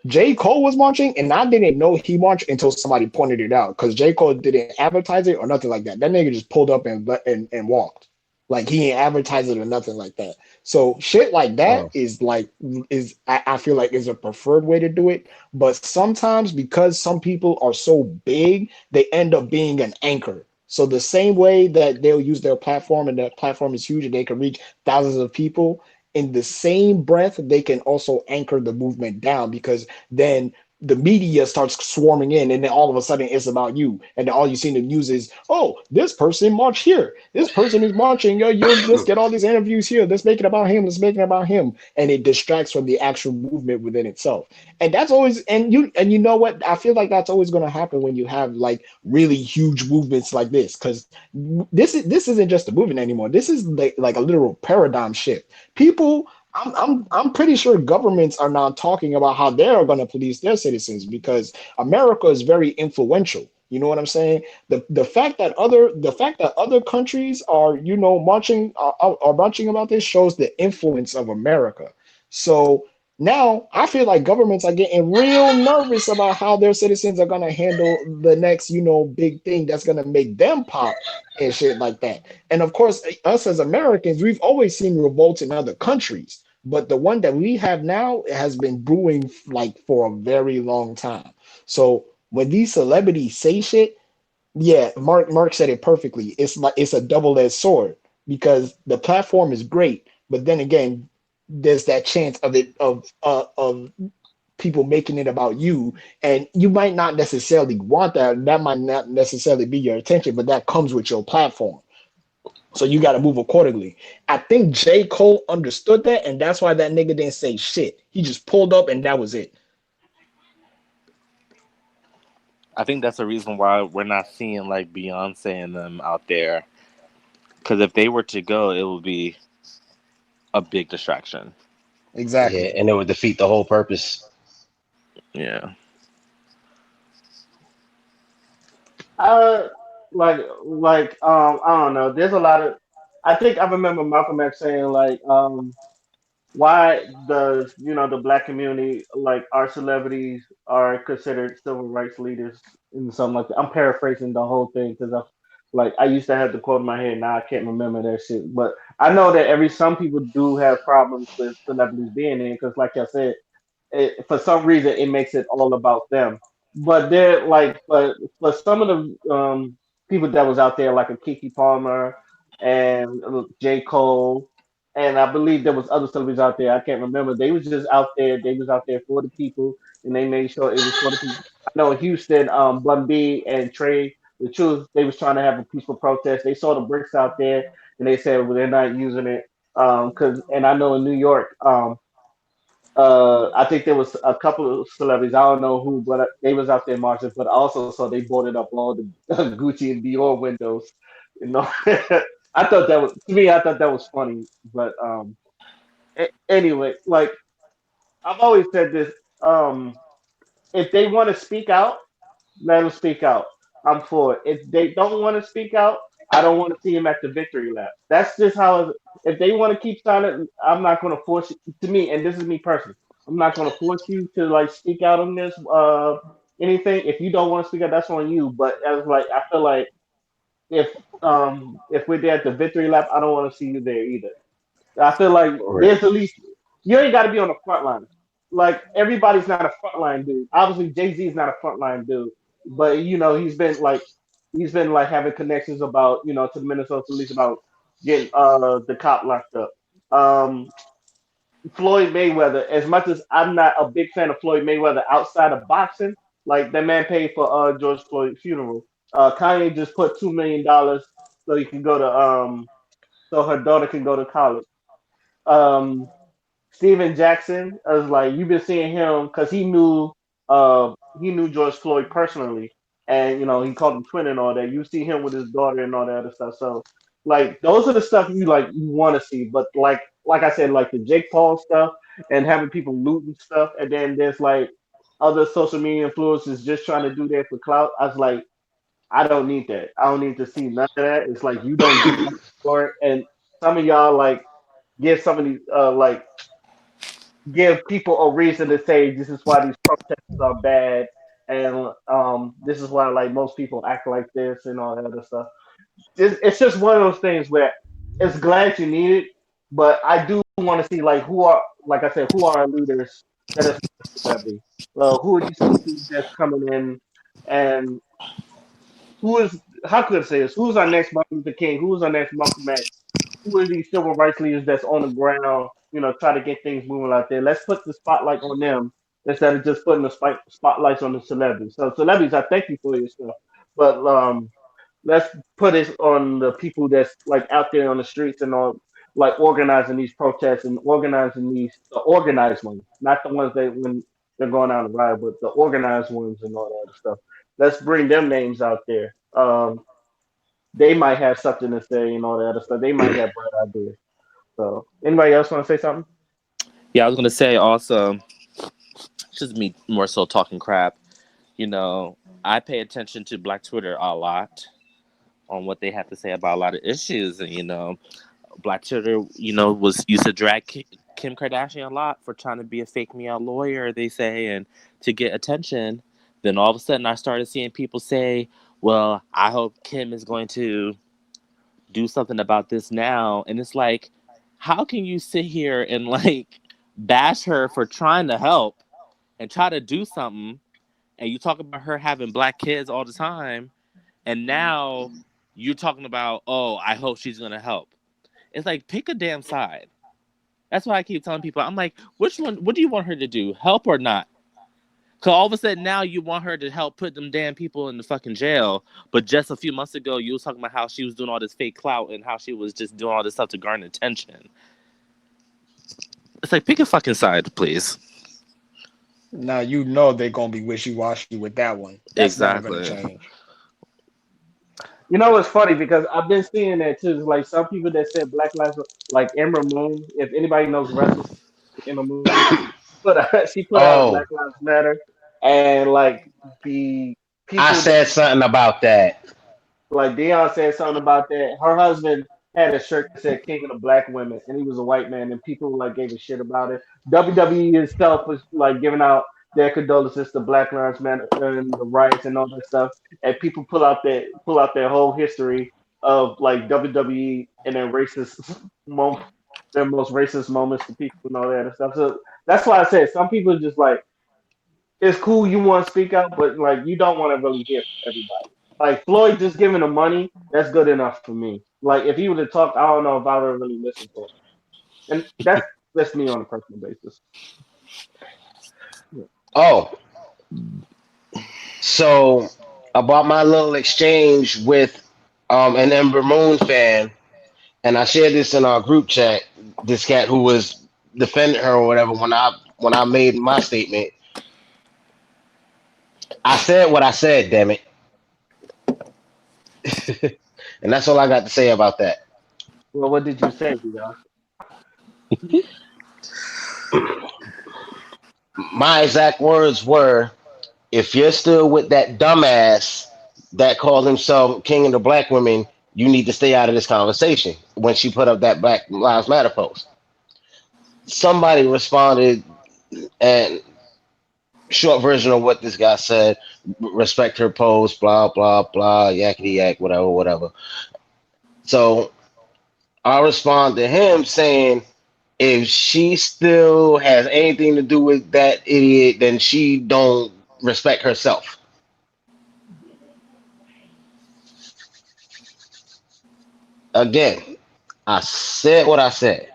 J. Cole was marching, and I didn't know he marched until somebody pointed it out. Because J. Cole didn't advertise it or nothing like that. That nigga just pulled up and walked. Like he ain't advertised it or nothing like that. So shit like that Oh, I feel like is a preferred way to do it. But sometimes because some people are so big, they end up being an anchor. So the same way that they'll use their platform and that platform is huge and they can reach thousands of people, in the same breath, they can also anchor the movement down because then the media starts swarming in, and then all of a sudden it's about you. And then all you see in the news is, oh, this person marched here. This person is marching. Yo, you let's get all these interviews here. Let's make it about him. Let's make it about him. And it distracts from the actual movement within itself. And that's always and you know what? I feel like that's always going to happen when you have like really huge movements like this, because this isn't just a movement anymore. This is like a literal paradigm shift. People, I'm pretty sure governments are now talking about how they're going to police their citizens because America is very influential. You know what I'm saying? The fact that other countries are are marching about this shows the influence of America. So now I feel like governments are getting real nervous about how their citizens are going to handle the next big thing that's going to make them pop and shit like that. And of course, us as Americans, we've always seen revolts in other countries, but the one that we have now has been brewing like for a very long time. So when these celebrities say shit, yeah, Mark said it perfectly. It's like it's a double-edged sword because the platform is great, but then again, there's that chance of people making it about you, and you might not necessarily want that. That might not necessarily be your intention, but that comes with your platform. So you got to move accordingly. I think J. Cole understood that, and that's why that nigga didn't say shit. He just pulled up, and that was it. I think that's the reason why we're not seeing like Beyonce and them out there. Because if they were to go, it would be a big distraction. yeah, Exactly. and it would defeat the whole purpose. Yeah. Uh, I don't know. There's a lot of. I think I remember Malcolm X saying why does the black community, like our celebrities are considered civil rights leaders and something like that. I'm paraphrasing the whole thing because I used to have the quote in my head. Now I can't remember that shit, but I know that every some people do have problems with celebrities being in because, like I said, for some reason it makes it all about them. But but for some of the people that was out there, like a Kiki Palmer and J. Cole, and I believe there was other celebrities out there. I can't remember. They was just out there. They was out there for the people, and they made sure it was for the people. I know in Houston, Bun B and Trey, the Truth, they was trying to have a peaceful protest. They saw the bricks out there, and they said, well, they're not using it. And I know in New York, I think there was a couple of celebrities. I don't know who, but they was out there marching. But I also saw they boarded up all the Gucci and Dior windows. You know, I thought that was to me. I thought that was funny. But anyway, like I've always said this. Um, if they want to speak out, let them speak out. I'm for it. If they don't want to speak out, I don't want to see them at the victory lap. That's just how. If they want to keep silent, I'm not going to force you. To me, and this is me personally, I'm not going to force you to like speak out on this. Anything. If you don't want to speak out, that's on you. But as like, I feel like if if we're there at the victory lap, I don't want to see you there either. I feel like Right. there's at least you ain't got to be on the front line. Like everybody's not a frontline dude. Obviously, Jay Z is not a frontline dude, but he's been like having connections about to the Minnesota police about getting the cop locked up. Um, Floyd Mayweather. As much as I'm not a big fan of Floyd Mayweather outside of boxing, like that man paid for George Floyd's funeral. Kanye just put $2 million so he can go to so her daughter can go to college. Um, Steven Jackson, I was like, you've been seeing him because he knew George Floyd personally, and he called him twin and all that. You see him with his daughter and all that other stuff. So, like, those are the stuff you want to see. But like I said, like the Jake Paul stuff and having people looting stuff, and then there's like other social media influencers just trying to do that for clout. I was like, I don't need that. I don't need to see none of that. It's like you don't get nothing for it, and some of y'all like give some of these like give people a reason to say this is why these protests are bad, and this is why like most people act like this and all that other stuff. It's just one of those things where it's glad you need it, but I do want to see like who are, like I said, who are our leaders that is celebrity. Who are these people that's coming in, and who is, how could I say this? Who's our next Martin Luther King? Who's our next Malcolm X? Who are these civil rights leaders that's on the ground? Try to get things moving out there. Let's put the spotlight on them instead of just putting the spotlights on the celebrities. So celebrities, I thank you for your stuff, but let's put it on the people that's like out there on the streets and on like organizing these protests and organizing these the organized ones, not the ones that when they're going out and riot, but the organized ones and all that other stuff. Let's bring them names out there. They might have something to say and all that other stuff. They might have bright ideas. So, anybody else want to say something? Yeah, I was gonna say also, it's just me more so talking crap. You know, I pay attention to Black Twitter a lot on what they have to say about a lot of issues, and Black Twitter, was used to drag Kim Kardashian a lot for trying to be a fake me out lawyer, they say, and to get attention. Then all of a sudden, I started seeing people say, "Well, I hope Kim is going to do something about this now." And it's like, how can you sit here and like bash her for trying to help and try to do something, and you talk about her having black kids all the time, and now you're talking about, oh, I hope she's gonna help. It's like, pick a damn side. That's why I keep telling people. I'm like, which one? What do you want her to do? Help or not? Cause all of a sudden now you want her to help put them damn people in the fucking jail, but just a few months ago you was talking about how she was doing all this fake clout and how she was just doing all this stuff to garner attention. It's like, pick a fucking side, please. Now you know they're gonna be wishy washy with that one. That's never gonna Exactly. change. It's funny because I've been seeing that too. Like some people that said Black Lives, like Ember Moon. If anybody knows wrestling, Ember Moon, she put out Black Oh, Lives Matter, and like the I people said something about that. like Dion said something about that. Her husband had a shirt that said "King of the Black Women," and he was a white man, and people like gave a shit about it. WWE itself was like giving out their condolences to Black Lives Matter and the riots and all that stuff, and people pull out their whole history of like WWE and their racist their most racist moments to people and all that other stuff. So that's why I said some people just like it's cool you want to speak out, but like you don't want to really hear from everybody. Like Floyd just giving the money, that's good enough for me. Like if he would have talked, I don't know if I would really listen to him. And that's me on a personal basis. Yeah. Oh, so about my little exchange with an Ember Moon fan, and I shared this in our group chat. This cat who was defending her or whatever when I made my statement, I said what I said. Damn it, and that's all I got to say about that. Well, what did you say, Dion? My exact words were, if you're still with that dumbass that called himself king of the black women, you need to stay out of this conversation. When she put up that Black Lives Matter post, somebody responded, and short version of what this guy said: respect her post, blah blah blah, yakety yak, whatever, whatever. So I respond to him saying, if she still has anything to do with that idiot, then she don't respect herself. Again, I said what I said.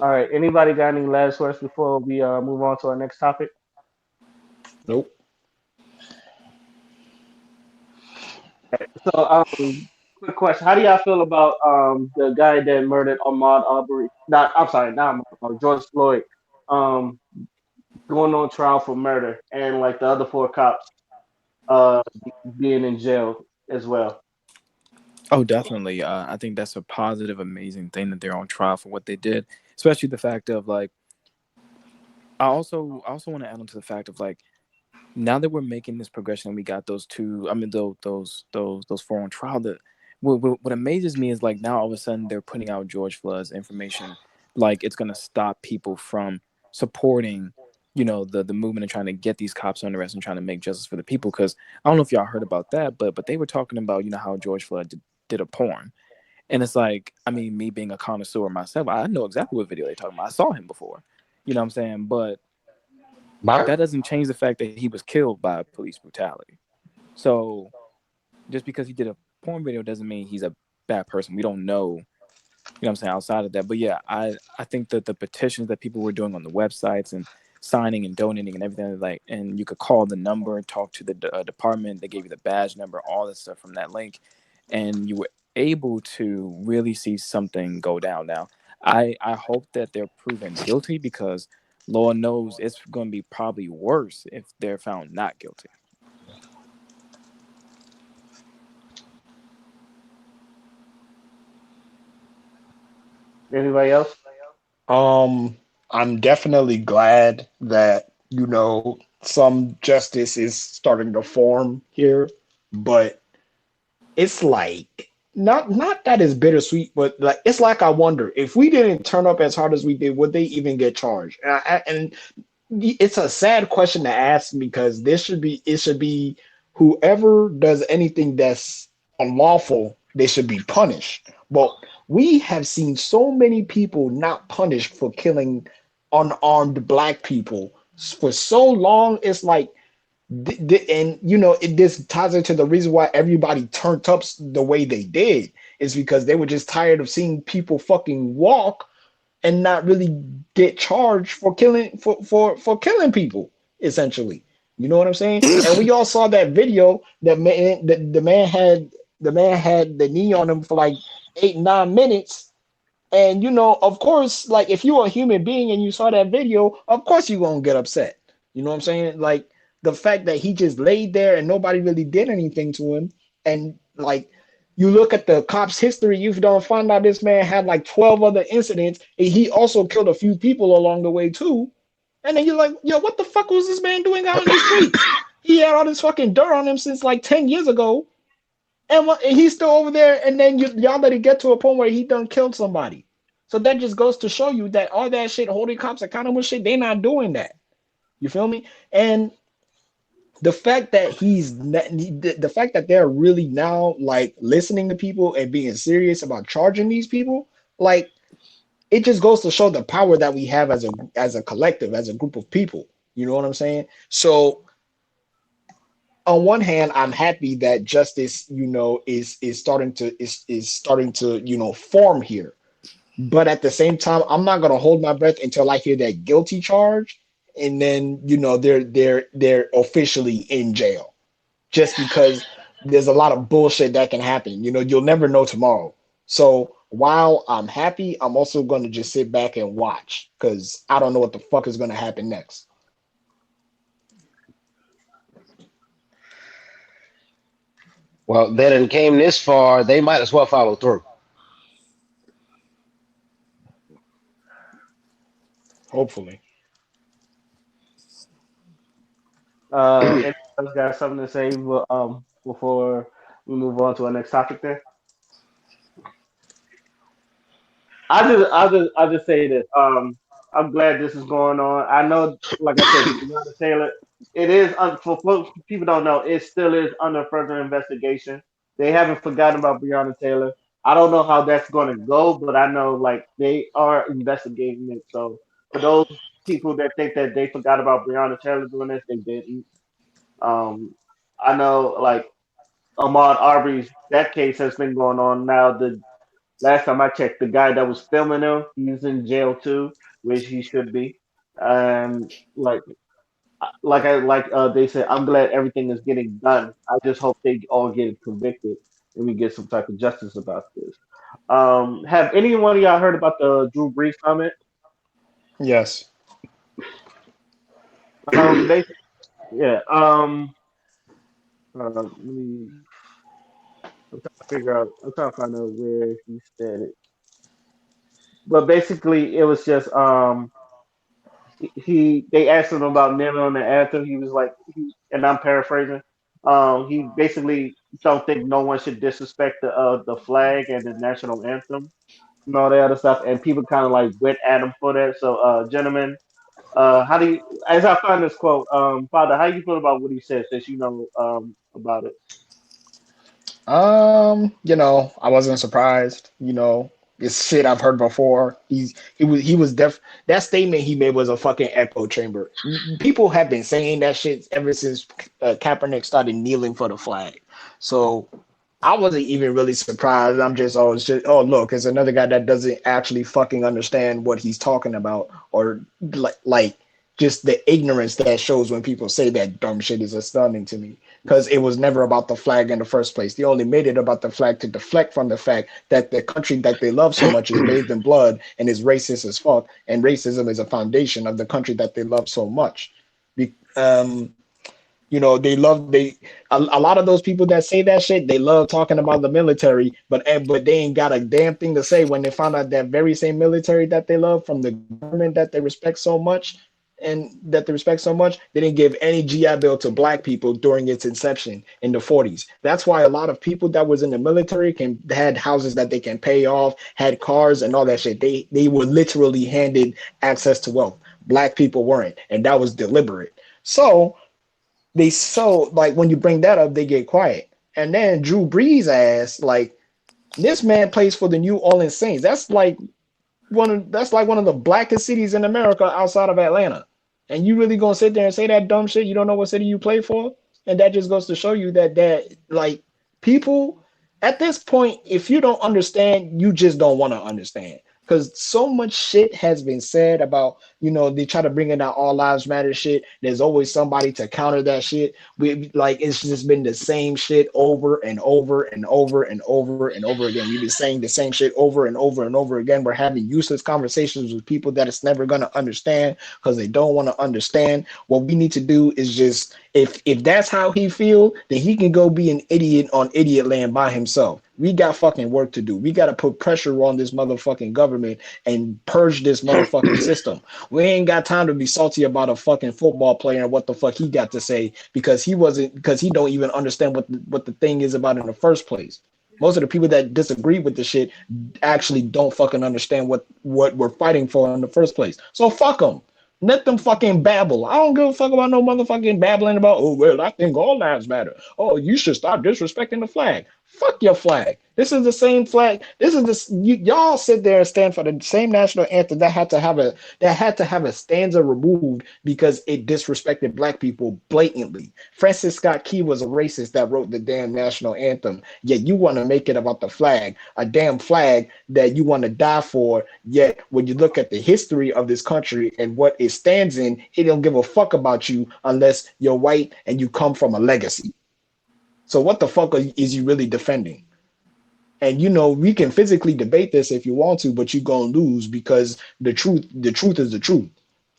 All right. Anybody got any last words before we move on to our next topic? Nope. So, quick question: how do y'all feel about the guy that murdered Ahmaud Arbery? Not, I'm sorry, not Ahmaud, George Floyd. Um, going on trial for murder, and like the other four cops uh being in jail as well. Oh, definitely. I think that's a positive, amazing thing that they're on trial for what they did. Especially the fact of like, I also want to add on to the fact of like, now that we're making this progression and we got those two, I mean those four on trial, that what amazes me is like now all of a sudden they're putting out George Floyd's information, like it's gonna stop people from supporting, the movement and trying to get these cops under arrest and trying to make justice for the people. Because I don't know if y'all heard about that, but they were talking about how George Floyd did a porn, and it's like, I mean, me being a connoisseur myself, I know exactly what video they're talking about. I saw him before, you know what I'm saying, but My that doesn't change the fact that he was killed by police brutality. So just because he did a porn video doesn't mean he's a bad person. We don't know, what I'm saying, outside of that. But yeah, I think that the petitions that people were doing on the websites and signing and donating and everything, like, and you could call the number, talk to the department, they gave you the badge number, all that stuff from that link, and you were able to really see something go down. Now, I hope that they're proven guilty, because Lord knows it's going to be probably worse if they're found not guilty. Anybody else? Um, I'm definitely glad that, some justice is starting to form here, but it's like not that it's bittersweet, but like it's like I wonder if we didn't turn up as hard as we did, would they even get charged? And it's a sad question to ask because it should be whoever does anything that's unlawful, they should be punished. But we have seen so many people not punished for killing unarmed black people for so long. It's like and this ties into the reason why everybody turned up the way they did is because they were just tired of seeing people fucking walk and not really get charged for killing for killing people, essentially. You know what I'm saying? And we all saw that video that man the man had the knee on him for like 8 9 minutes. And of course, like if you're a human being and you saw that video, of course you're gonna get upset. You know what I'm saying? Like the fact that he just laid there and nobody really did anything to him. And like you look at the cops' history, you don't find out this man had like 12 other incidents. And he also killed a few people along the way too. And then you're like, yo, what the fuck was this man doing out in these streets? He had all this fucking dirt on him since like 10 years ago. And he's still over there, and then y'all let it get to a point where he done killed somebody. So that just goes to show you that all that shit, holding cops accountable shit, they're not doing that. You feel me? And the fact that the fact that they're really now like listening to people and being serious about charging these people, like it just goes to show the power that we have as a collective, as a group of people. You know what I'm saying? So on one hand, I'm happy that justice, is starting to, form here. But at the same time, I'm not gonna hold my breath until I hear that guilty charge, and then they're officially in jail. Just because there's a lot of bullshit that can happen. You'll never know tomorrow. So while I'm happy, I'm also gonna just sit back and watch because I don't know what the fuck is gonna happen next. Well, they done came this far. They might as well follow through. Hopefully. Anyone else got something to say before we move on to our next topic? There, I just say this. I'm glad this is going on. I know, like I said, Breonna Taylor. It is for folks, people don't know. It still is under further investigation. They haven't forgotten about Breonna Taylor. I don't know how that's going to go, but I know like they are investigating it. So for those people that think that they forgot about Breonna Taylor doing this, they didn't. Um, I know like Ahmaud Arbery's that case has been going on now. The last time I checked, the guy that was filming him, he's in jail too, which he should be. And they said, I'm glad everything is getting done. I just hope they all get convicted and we get some type of justice about this. Have any one of y'all heard about the Drew Brees comment? Yes. Basically, yeah. Let me. I'm trying to figure out. I'm trying to find out where he said it. But basically, it was just they asked him about kneeling on the anthem. He was like, and I'm paraphrasing. He basically don't think no one should disrespect the flag and the national anthem and all that other stuff, and people kind of like went at him for that. So, gentlemen, how do you? As I find this quote, Father, how you feel about what he said? Since you know about it. I wasn't surprised. It's shit I've heard before. He was that statement he made was a fucking echo chamber. People have been saying that shit ever since Kaepernick started kneeling for the flag. So I wasn't even really surprised. It's just, oh, look, it's another guy that doesn't actually fucking understand what he's talking about, or like just the ignorance that shows when people say that dumb shit is astounding to me. Because it was never about the flag in the first place. They only made it about the flag to deflect from the fact that the country that they love so much is bathed in blood and is racist as fuck, and racism is a foundation of the country that they love so much. Be- um, a lot of those people that say that shit, they love talking about the military, but they ain't got a damn thing to say when they found out that very same military that they love from the government that they respect so much, they didn't give any GI Bill to black people during its inception in the 40s. That's why a lot of people that was in the military had houses that they can pay off, had cars and all that shit. They were literally handed access to wealth. Black people weren't, and that was deliberate. So when you bring that up, they get quiet. And then Drew Brees ass, like, this man plays for the New Orleans Saints. That's like one of the blackest cities in America outside of Atlanta. And you really gonna sit there and say that dumb shit? You don't know what city you play for? And that just goes to show you that like, people at this point, if you don't understand, you just don't want to understand. Because so much shit has been said about, they try to bring in that all lives matter shit. There's always somebody to counter that shit. It's just been the same shit over and over and over and over and over again. We've been saying the same shit over and over and over again. We're having useless conversations with people that it's never gonna understand because they don't want to understand. What we need to do is just, if that's how he feel, then he can go be an idiot on idiot land by himself. We got fucking work to do. We got to put pressure on this motherfucking government and purge this motherfucking system. We ain't got time to be salty about a fucking football player and what the fuck he got to say because he don't even understand what the thing is about in the first place. Most of the people that disagree with the shit actually don't fucking understand what we're fighting for in the first place. So fuck them. Let them fucking babble. I don't give a fuck about no motherfucking babbling about, oh, well, I think all lives matter. Oh, you should stop disrespecting the flag. Fuck your flag. This is the same flag. Y'all sit there and stand for the same national anthem that had to have a stanza removed because it disrespected black people blatantly. Francis Scott Key was a racist that wrote the damn national anthem. Yet you want to make it about the flag, a damn flag that you want to die for. Yet when you look at the history of this country and what it stands in, it don't give a fuck about you unless you're white and you come from a legacy. So what the fuck is you really defending? And we can physically debate this if you want to, but you're gonna lose because the truth is the truth.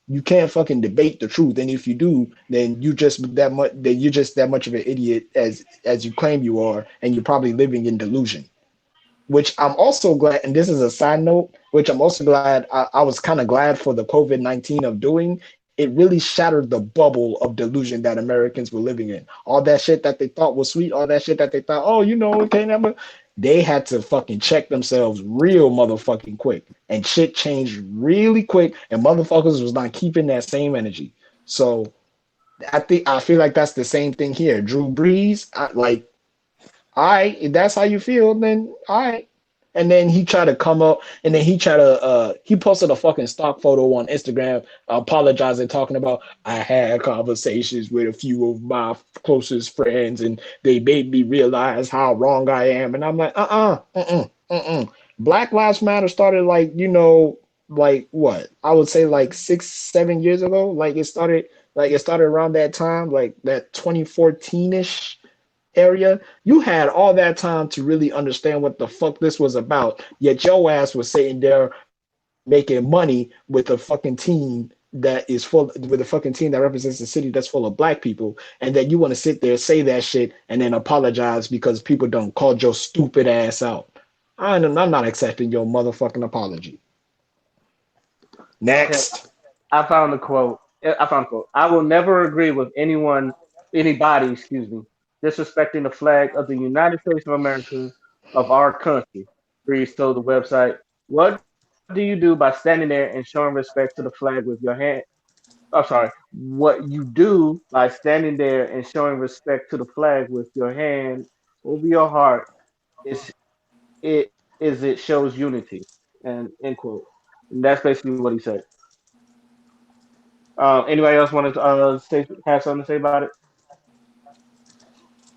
You can't fucking debate the truth, and if you do, then you're just that much of an idiot as you claim you are, and you're probably living in delusion. Which I'm also glad, and this is a side note, which I'm also glad. I was kind of glad for the COVID-19 of doing. It really shattered the bubble of delusion that Americans were living in. All that shit that they thought was sweet, all that shit that they thought, oh, it can't never. They had to fucking check themselves real motherfucking quick, and shit changed really quick, and motherfuckers was not keeping that same energy. So I feel like that's the same thing here. Drew Brees, if that's how you feel, then all right. And then he tried to come up, and then he posted a fucking stock photo on Instagram, apologizing, talking about, I had conversations with a few of my closest friends, and they made me realize how wrong I am. And I'm like, Black Lives Matter started, like what? I would say like 6, 7 years ago. Like it started around that time, like that 2014-ish area. You had all that time to really understand what the fuck this was about. Yet your ass was sitting there making money with a fucking team with a fucking team that represents a city that's full of black people, and then you want to sit there, say that shit, and then apologize because people don't call your stupid ass out. I'm not accepting your motherfucking apology. Okay, Next. I found the quote. I found the quote. I will never agree with anybody, excuse me, disrespecting the flag of the United States of America of our country. Reads told the website. What do you do by standing there and showing respect to the flag with your hand? I'm sorry. What you do by standing there and showing respect to the flag with your hand over your heart is it shows unity. And end quote. And that's basically what he said. Anybody else want to have something to say about it?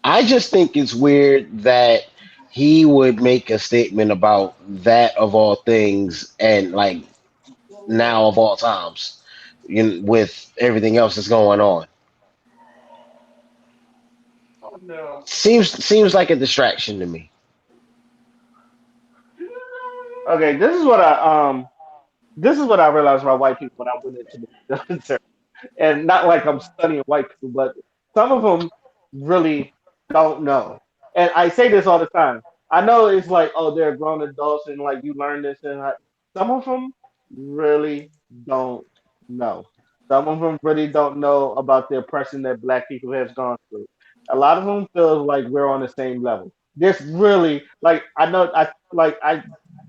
I just think it's weird that he would make a statement about that of all things and like now of all times, with everything else that's going on. Seems like a distraction to me. Okay, this is what I realized about white people when I went into the military. And not like I'm studying white people, but some of them really don't know. And I say this all the time. I know it's like, oh, they're grown adults and like you learn this and like, some of them really don't know. Some of them really don't know about the oppression that Black people have gone through. A lot of them feel like we're on the same level. This really like I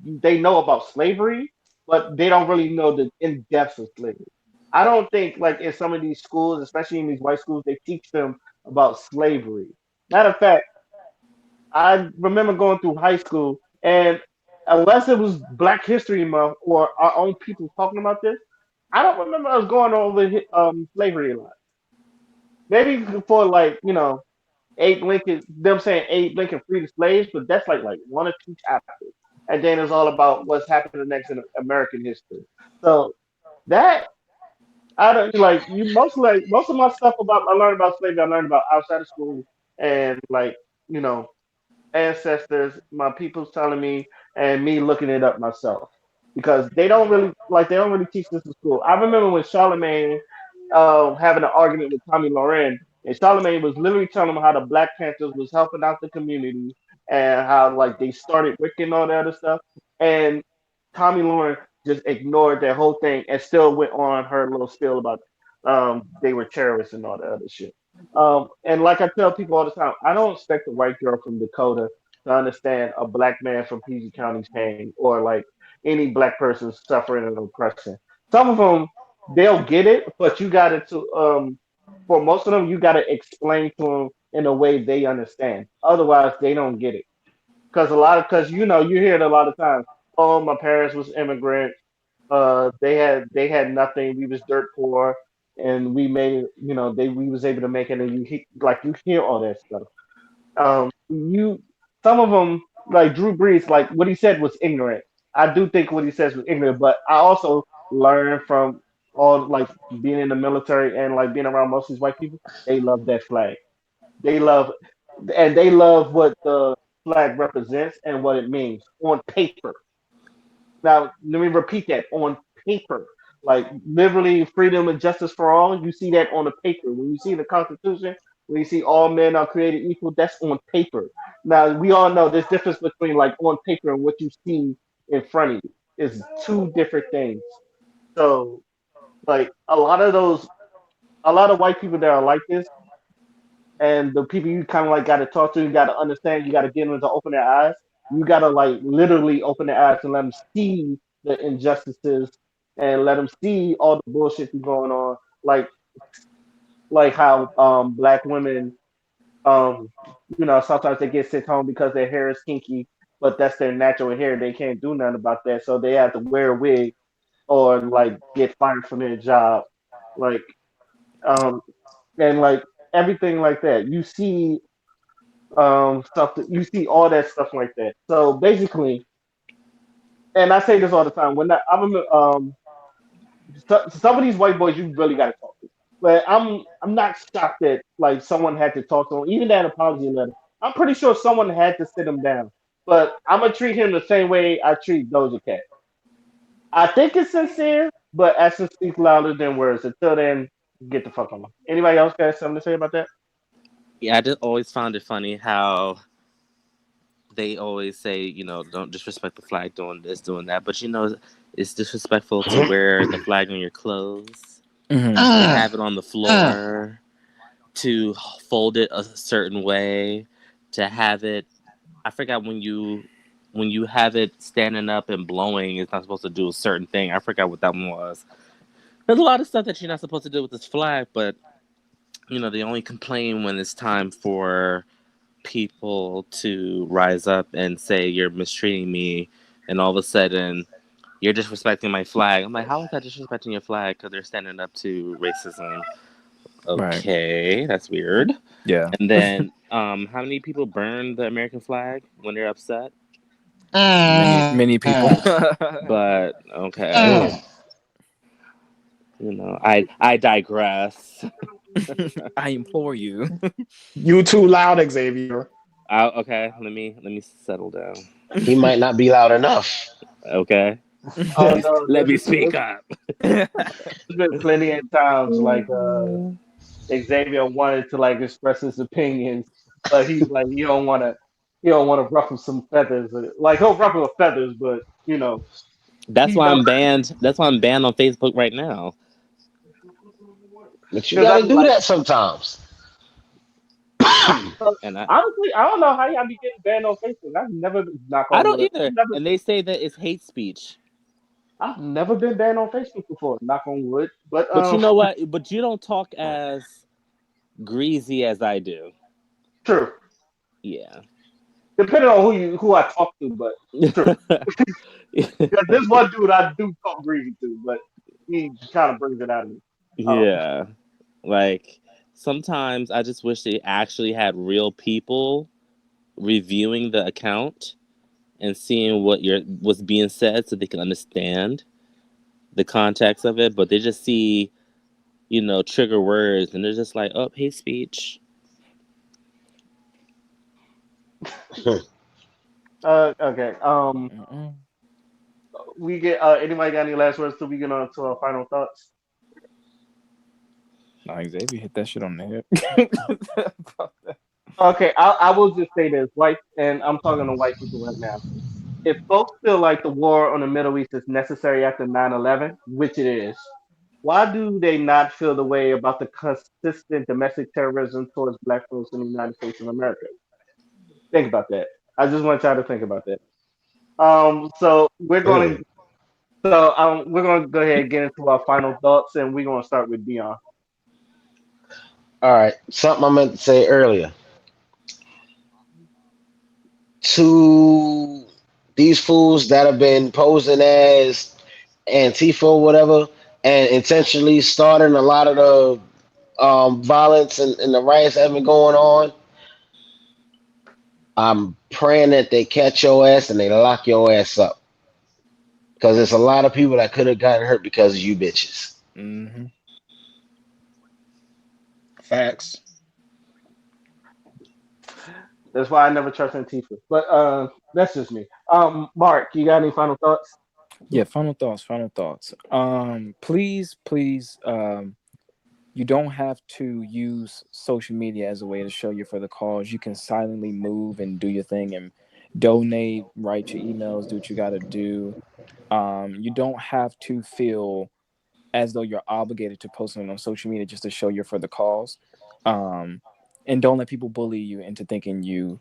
they know about slavery, but they don't really know the in depth of slavery. I don't think like in some of these schools, especially in these white schools, they teach them about slavery. Matter of fact, I remember going through high school, and unless it was Black History Month or our own people talking about this, I don't remember us going over slavery a lot. Maybe for like Abe Lincoln, them saying Abe Lincoln freed the slaves, but that's like one or two chapters, and then it's all about what's happening next in American history. So that I don't like you most of my stuff about I learned about slavery I learned about outside of school and like you know ancestors my people's telling me and me looking it up myself because they don't really teach this in school. I remember when Charlemagne having an argument with Tommy Loren and Charlemagne was literally telling him how the Black Panthers was helping out the community and how like they started wicking and all that other stuff and Tommy Lauren just ignored that whole thing and still went on her little spiel about they were terrorists and all that other shit. And like I tell people all the time, I don't expect a white girl from Dakota to understand a black man from PG County's pain or like any black person suffering an oppression. Some of them they'll get it, but you got to for most of them you got to explain to them in a way they understand. Otherwise, they don't get it because you hear it a lot of times. Oh, my parents was immigrants. They had nothing. We was dirt poor, and we made it. We was able to make it. And you hear all that stuff. You some of them like Drew Brees, like what he said was ignorant. I do think what he says was ignorant, but I also learned from all like being in the military and like being around most of these white people. They love that flag. They love they love what the flag represents and what it means on paper. Now, let me repeat that on paper. Like liberty, freedom, and justice for all. You see that on the paper. When you see the Constitution, when you see all men are created equal, that's on paper. Now, we all know there's difference between like on paper and what you see in front of you. It's two different things. So, like a lot of white people that are like this, and the people you kind of like got to talk to, you got to understand, you got to get them to open their eyes. You got to like literally open their eyes and let them see the injustices and let them see all the bullshit that's going on. Like how black women um sometimes they get sent home because their hair is kinky, but that's their natural hair. They can't do nothing about that, so they have to wear a wig or like get fired from their job. Like um and like everything like that. You see all that stuff like that. So basically, and I say this all the time. I remember some of these white boys you really got to talk to. But I'm not shocked that like someone had to talk to him. Even that apology letter, I'm pretty sure someone had to sit him down. But I'm gonna treat him the same way I treat Doja Cat. I think it's sincere, but actions speak louder than words. Until then, get the fuck on. Anybody else got something to say about that? Yeah, I just always found it funny how they always say, don't disrespect the flag doing this, doing that. But it's disrespectful to wear the flag on your clothes Mhm. and Ah, have it on the ah. floor. to fold it a certain way, to have it. I forgot when you have it standing up and blowing, it's not supposed to do a certain thing. I forgot what that one was. There's a lot of stuff that you're not supposed to do with this flag, but they only complain when it's time for people to rise up and say you're mistreating me, and all of a sudden you're disrespecting my flag. I'm like, how is that disrespecting your flag? Because they're standing up to racism. Right. Okay, that's weird. Yeah. And then, how many people burn the American flag when they're upset? Many people. But okay, Mm. I digress. I implore you. You too loud, Xavier. Okay, let me settle down. He might not be loud enough. Okay, Oh no, let me speak up. there's been plenty of times like Xavier wanted to like express his opinions, but he like he don't want to ruffle some feathers. Like he'll ruffle feathers, but That's he why don't I'm banned. That's why I'm banned on Facebook right now. But you because got I to be do like that sometimes. And honestly I don't know how y'all be getting banned on Facebook. I've never knock I on don't wood. either. And they say that it's hate speech. I've never been banned on Facebook before. Knock on wood, but But you know what? But you don't talk as greasy as I do. true. Yeah. Depending on who I talk to, but true. Because there's one dude I do talk greasy to, but he kind of brings it out of me. Um, Yeah. Like sometimes I just wish they actually had real people reviewing the account and seeing what's being said so they can understand the context of it, but they just see, trigger words and they're just like, oh, hate speech. okay. Mm-mm. We get anybody got any last words till we get on to our final thoughts? No, Xavier hit that shit on the head. Okay, I will just say this, white, and I'm talking to white people right now. If folks feel like the war on the Middle East is necessary after 9/11, which it is, why do they not feel the way about the consistent domestic terrorism towards black folks in the United States of America? Think about that. I just want y'all to think about that. So Mm. we're gonna go ahead and get into our final thoughts, and we're gonna start with Dion. All right. Something I meant to say earlier. To these fools that have been posing as Antifa or whatever and intentionally starting a lot of the violence and the riots that have been going on, I'm praying that they catch your ass and they lock your ass up. Because there's a lot of people that could have gotten hurt because of you bitches. Mm-hmm. Facts. That's why I never trust Antifa. But that's just me. Mark, you got any final thoughts? Yeah, final thoughts, final thoughts. Please, please, you don't have to use social media as a way to show you're for the cause. You can silently move and do your thing and donate, write your emails, do what you got to do. You don't have to feel as though you're obligated to post something on social media just to show you're for the cause. Um, and don't let people bully you into thinking you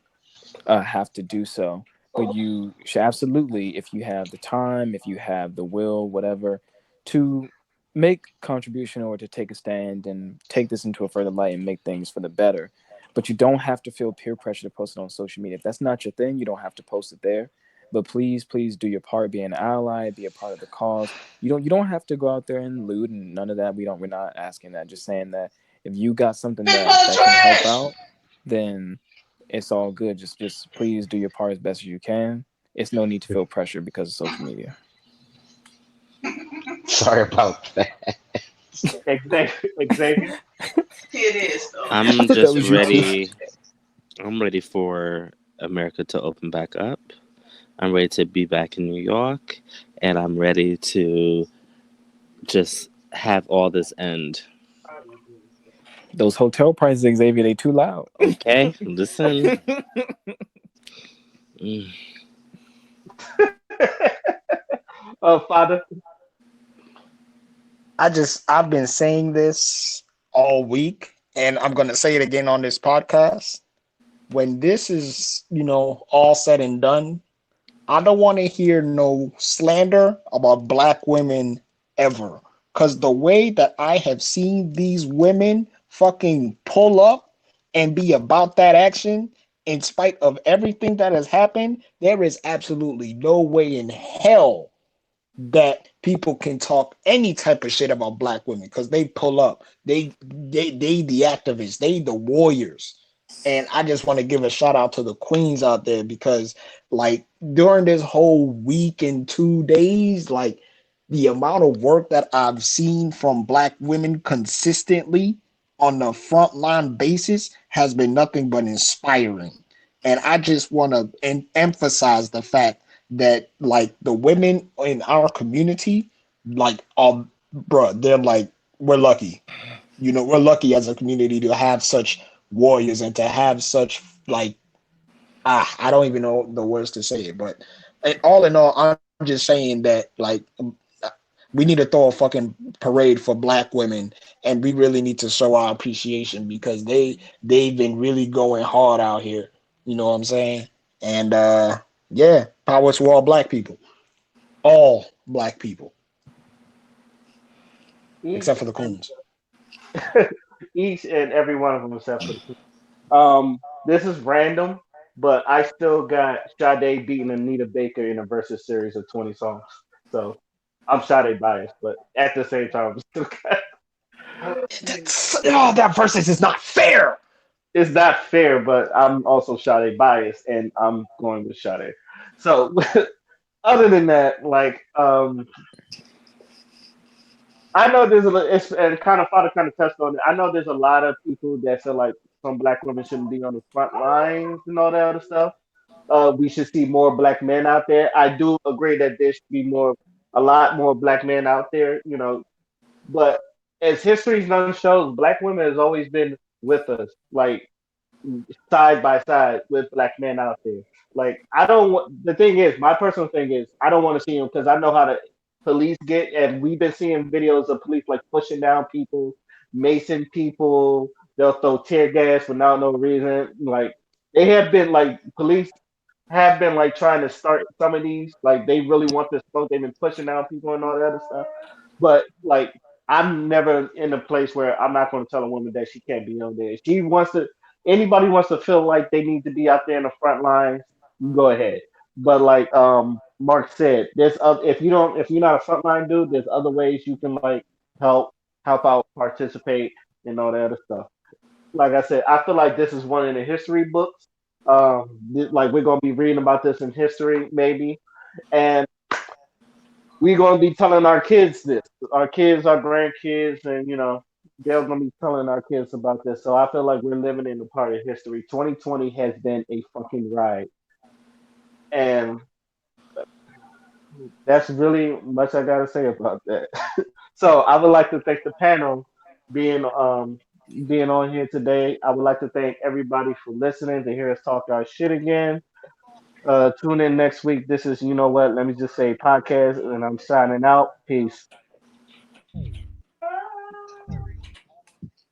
have to do so. But you should absolutely, if you have the time, if you have the will, whatever, to make contribution or to take a stand and take this into a further light and make things for the better. But you don't have to feel peer pressure to post it on social media. If that's not your thing, you don't have to post it there. But please, please do your part. Be an ally. Be a part of the cause. You don't have to go out there and loot and none of that. We're not asking that. Just saying that if you got something Big brother that can help trash. out, then it's all good. Just please do your part as best as you can. It's no need to feel pressure because of social media. Sorry about that. Xavier. I I'm thought that just was you too. ready. I'm ready for America to open back up. I'm ready to be back in New York, and I'm ready to just have all this end. Those hotel prices, Xavier, they too loud. Okay, listen. Mm. Father. I've been saying this all week, and I'm gonna say it again on this podcast. When this is, all said and done, I don't want to hear no slander about black women ever. Because the way that I have seen these women fucking pull up and be about that action, in spite of everything that has happened, there is absolutely no way in hell that people can talk any type of shit about black women because they pull up. They the activists, they the warriors. And I just want to give a shout out to the queens out there because like during this whole week and 2 days, like the amount of work that I've seen from black women consistently on the front line basis has been nothing but inspiring. And I just want to emphasize the fact that like the women in our community, like bruh, they're like we're lucky. We're lucky as a community to have such warriors and to have such like I don't even know the words to say it, but all in all, I'm just saying that like we need to throw a fucking parade for black women, and we really need to show our appreciation because they've been really going hard out here. You know what I'm saying? And yeah, power to all black people, Each except for the coons. each and every one of them except for the two. This is random, but I still got Sade beating Anita Baker in a versus series of 20 songs. So I'm Sade biased, but at the same time, I'm still That versus is not fair. it's not fair, but I'm also Sade biased, and I'm going with Sade. So other than that, like I know it's and kind of father kind of touched on it. I know there's a lot of people that feel like some black women shouldn't be on the front lines and all that other stuff. We should see more black men out there. I do agree that there should be a lot more black men out there, But as history's done shows, black women has always been with us, like side by side with black men out there. Like I don't want the thing is, my personal thing is, I don't want to see them because I know how the police get, and we've been seeing videos of police like pushing down people, macing people. They'll throw tear gas without no reason. Like they have been like police have been like trying to start some of these. Like they really want this smoke. They've been pushing down people and all that other stuff. But like I'm never in a place where I'm not going to tell a woman that she can't be on there. If she wants to, anybody wants to feel like they need to be out there in the front lines, you go ahead. But like Mark said, if you're not a frontline dude, there's other ways you can like help help out, participate, and all that other stuff. Like I said, I feel like this is one in the history books. Like we're gonna be reading about this in history, maybe, and we're gonna be telling our kids this, our kids, our grandkids, and they're gonna be telling our kids about this. So I feel like we're living in a part of history. 2020 has been a fucking ride, and that's really much I gotta say about that. So I would like to thank the panel being being on here today. I would like to thank everybody for listening to hear us talk our shit again. Tune in next week. This is, you know what, let me just say podcast, and I'm signing out. Peace.